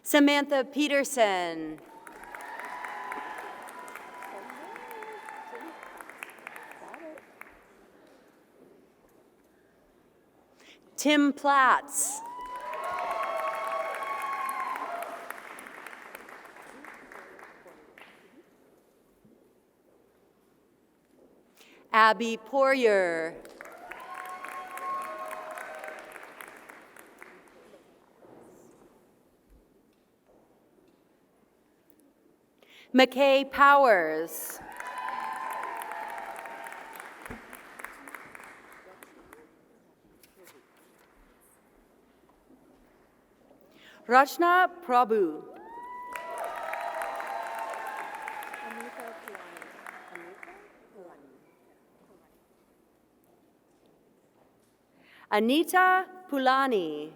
S4: Samantha Peterson. Tim Platts. Abby Poirier. McKay Powers. Rachna Prabhu. Anita Pulani.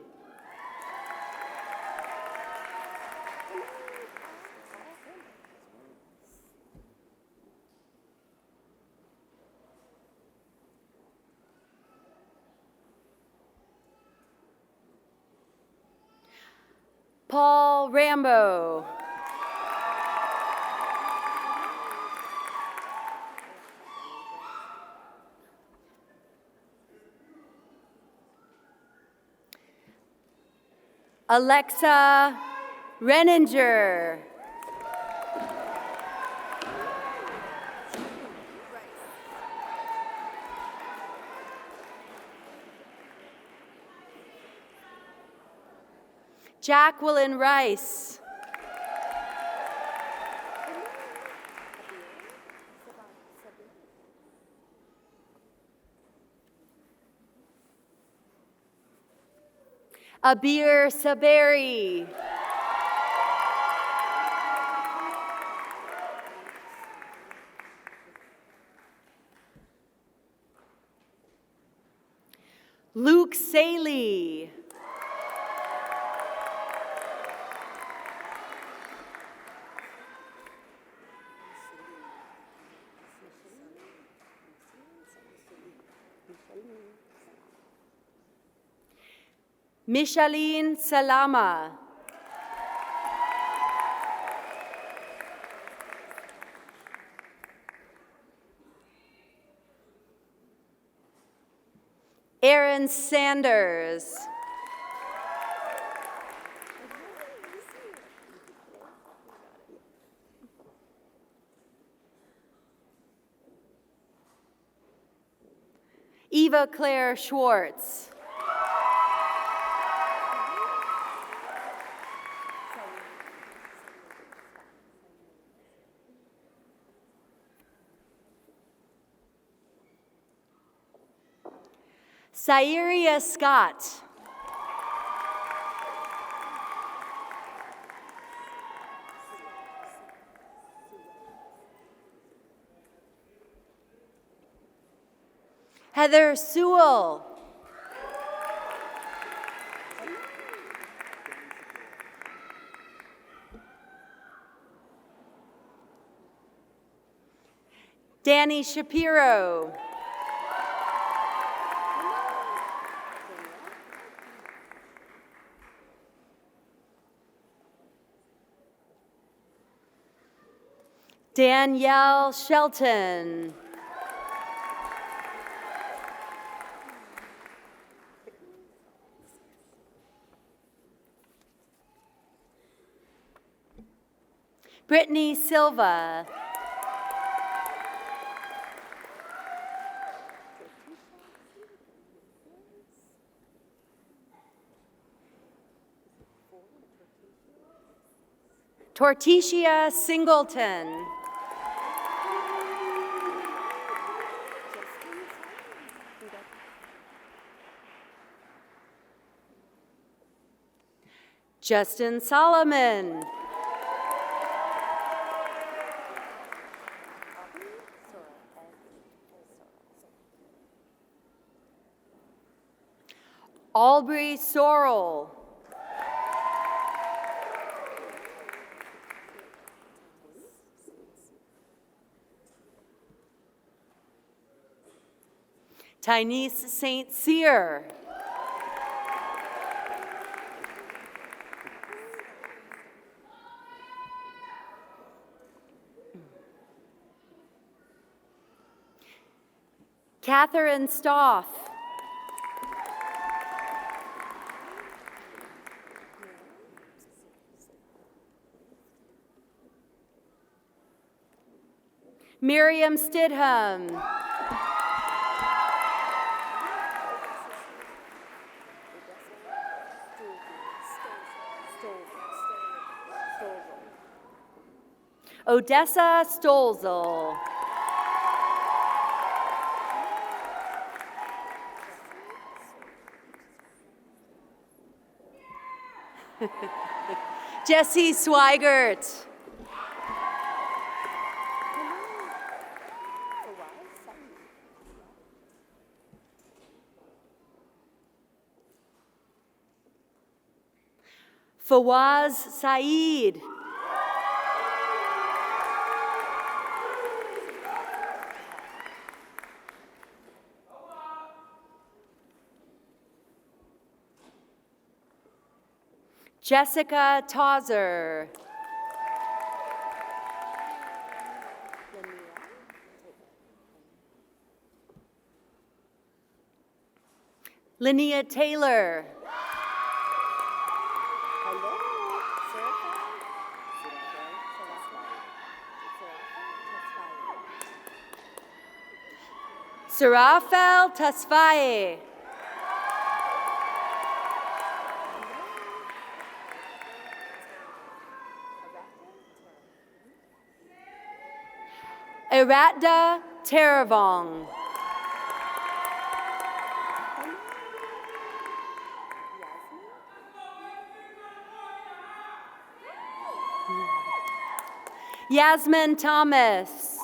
S4: Paul Rambo. Alexa Renninger. Jacqueline Rice. Abir Saberi. Luke Saley. Micheline Salama. Aaron Sanders. Eva Claire Schwartz. Sairia Scott. Heather Sewell. Danny Shapiro. Danielle Shelton. Brittany Silva. Torticia Singleton. Justin Solomon. Aubrey Sorrell. Tynese St. Cyr. Catherine Stoff. Miriam Stidham. Odessa Stolzel. Jesse Swigert. Fawaz Saeed. Jessica Tauser. Linnea Taylor. Sarafel Tasfaye. Iratda Teravong. Yasmin Thomas.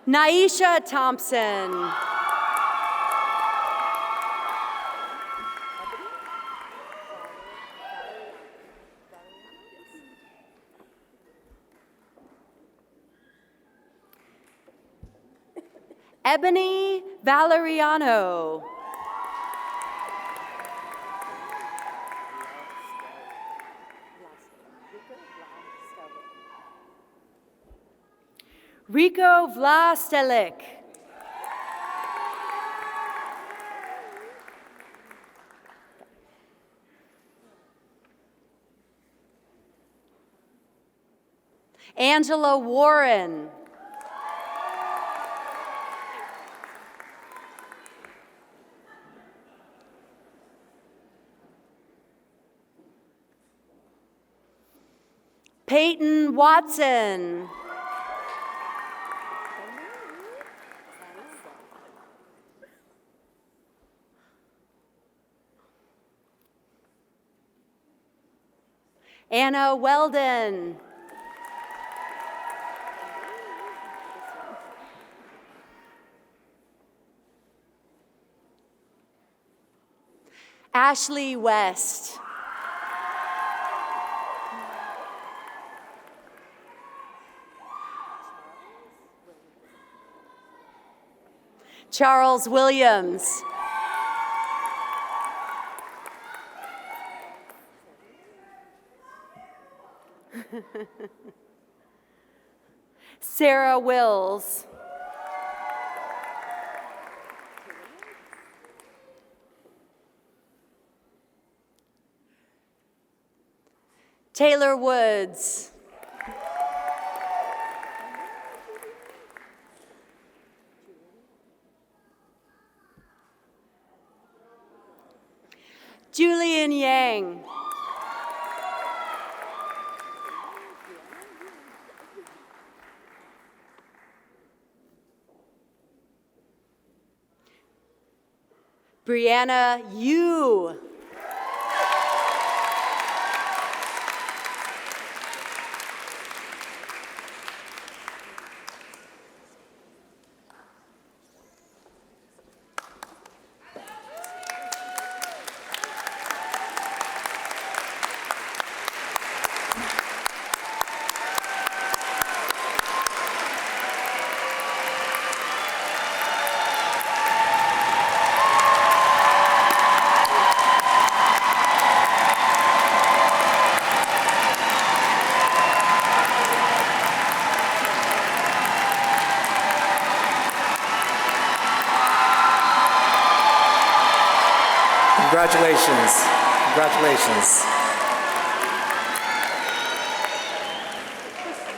S4: Naisha Thompson. Ebony Valeriano. Rico Vlastelik. Angela Warren. Peyton Watson. Anna Weldon. Ashley West. Charles Williams. Sarah Wills. Taylor Woods. Julian Yang. Brianna Yu.
S1: Congratulations. Congratulations.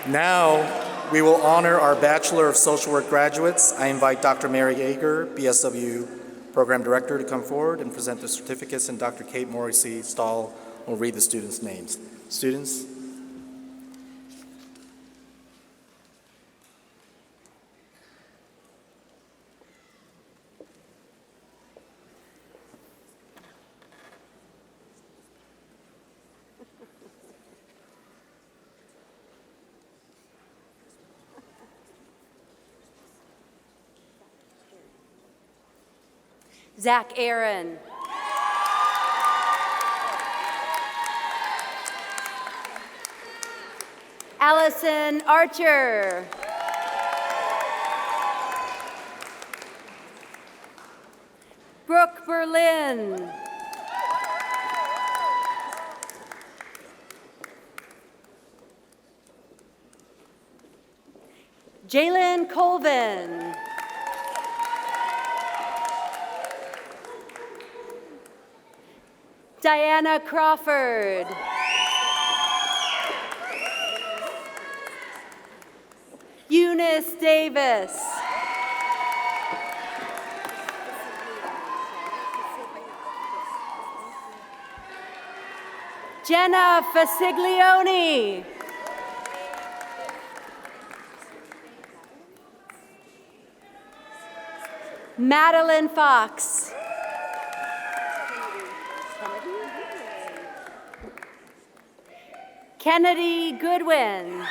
S1: Now, we will honor our Bachelor of Social Work graduates. I invite Dr. Mary Yeager, BSW Program Director, to come forward and present the certificates, and Dr. Kate Maurice Stahl will read the students' names. Students?
S4: Zach Aaron. Allison Archer. Brooke Berlin. Jalen Colvin. Diana Crawford. Eunice Davis. Jenna Fasiglione. Madeline Fox. Kennedy Goodwin.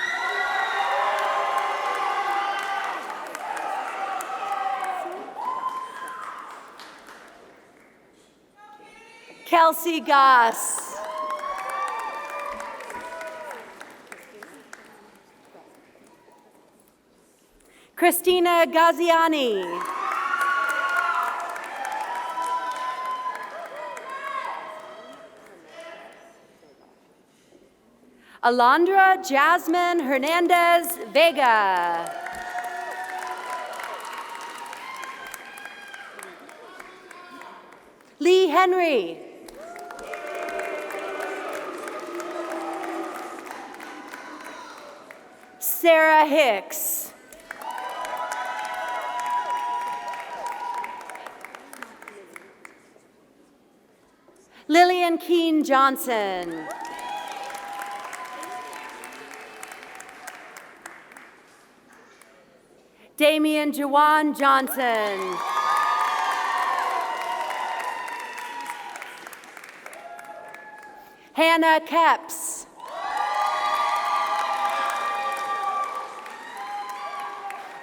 S4: Kelsey Goss. Christina Gaziani. Alondra Jasmine Hernandez Vega. Lee Henry. Sarah Hicks. Lillian Keene Johnson. Damian Jawan Johnson. Hannah Kepps.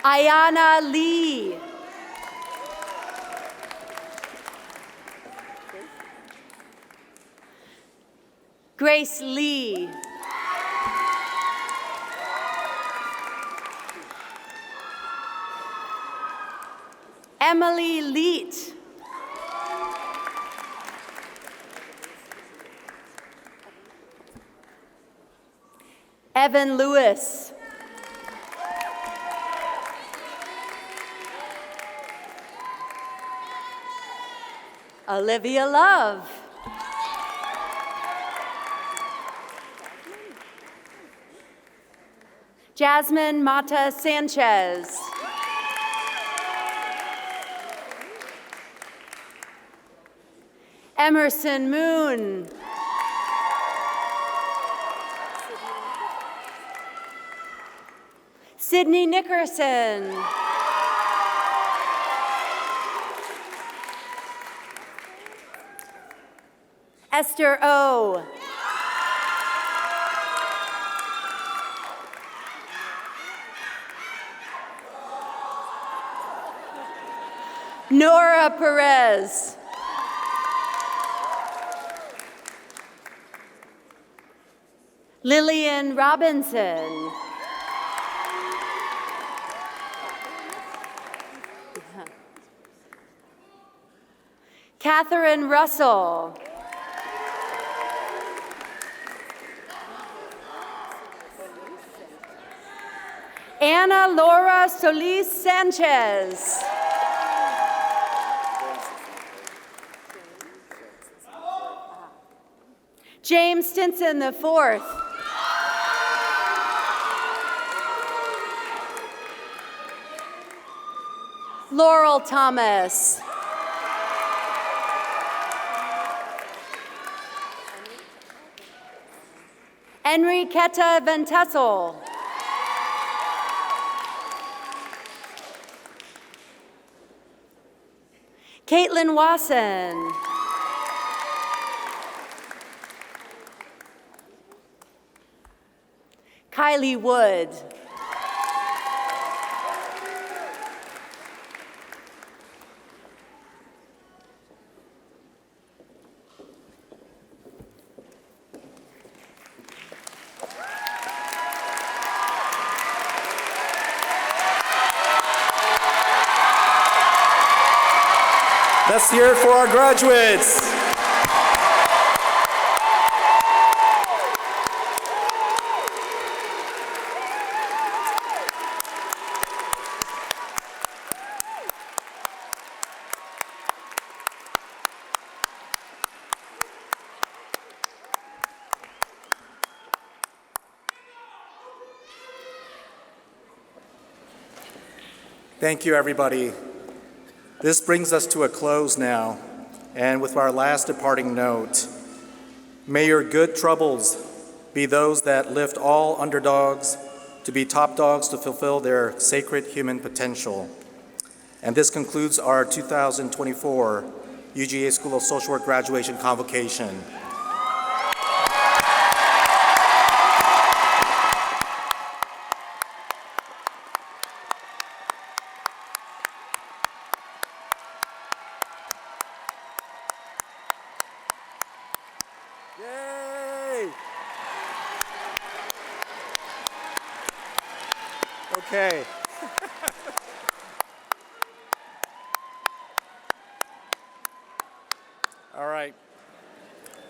S4: Ayana Lee. Grace Lee. Emily Leet. Evan Lewis. Olivia Love. Jasmine Mata Sanchez. Emerson Moon. Sydney Nickerson. Esther O. Nora Perez. Lillian Robinson. Catherine Russell. Ana Laura Solis Sanchez. James Stinson IV. Laurel Thomas. Enriqueta Ventessel. Caitlin Wasson. Kylie Wood.
S1: Let's hear it for our graduates. Thank you, everybody. This brings us to a close now, and with our last departing note, may your good troubles be those that lift all underdogs to be top dogs to fulfill their sacred human potential. And this concludes our 2024 UGA School of Social Work graduation convocation. Yay! Okay.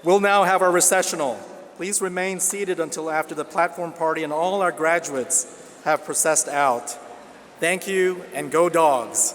S1: We'll now have our recessional. Please remain seated until after the platform party and all our graduates have processed out. Thank you, and go Dogs.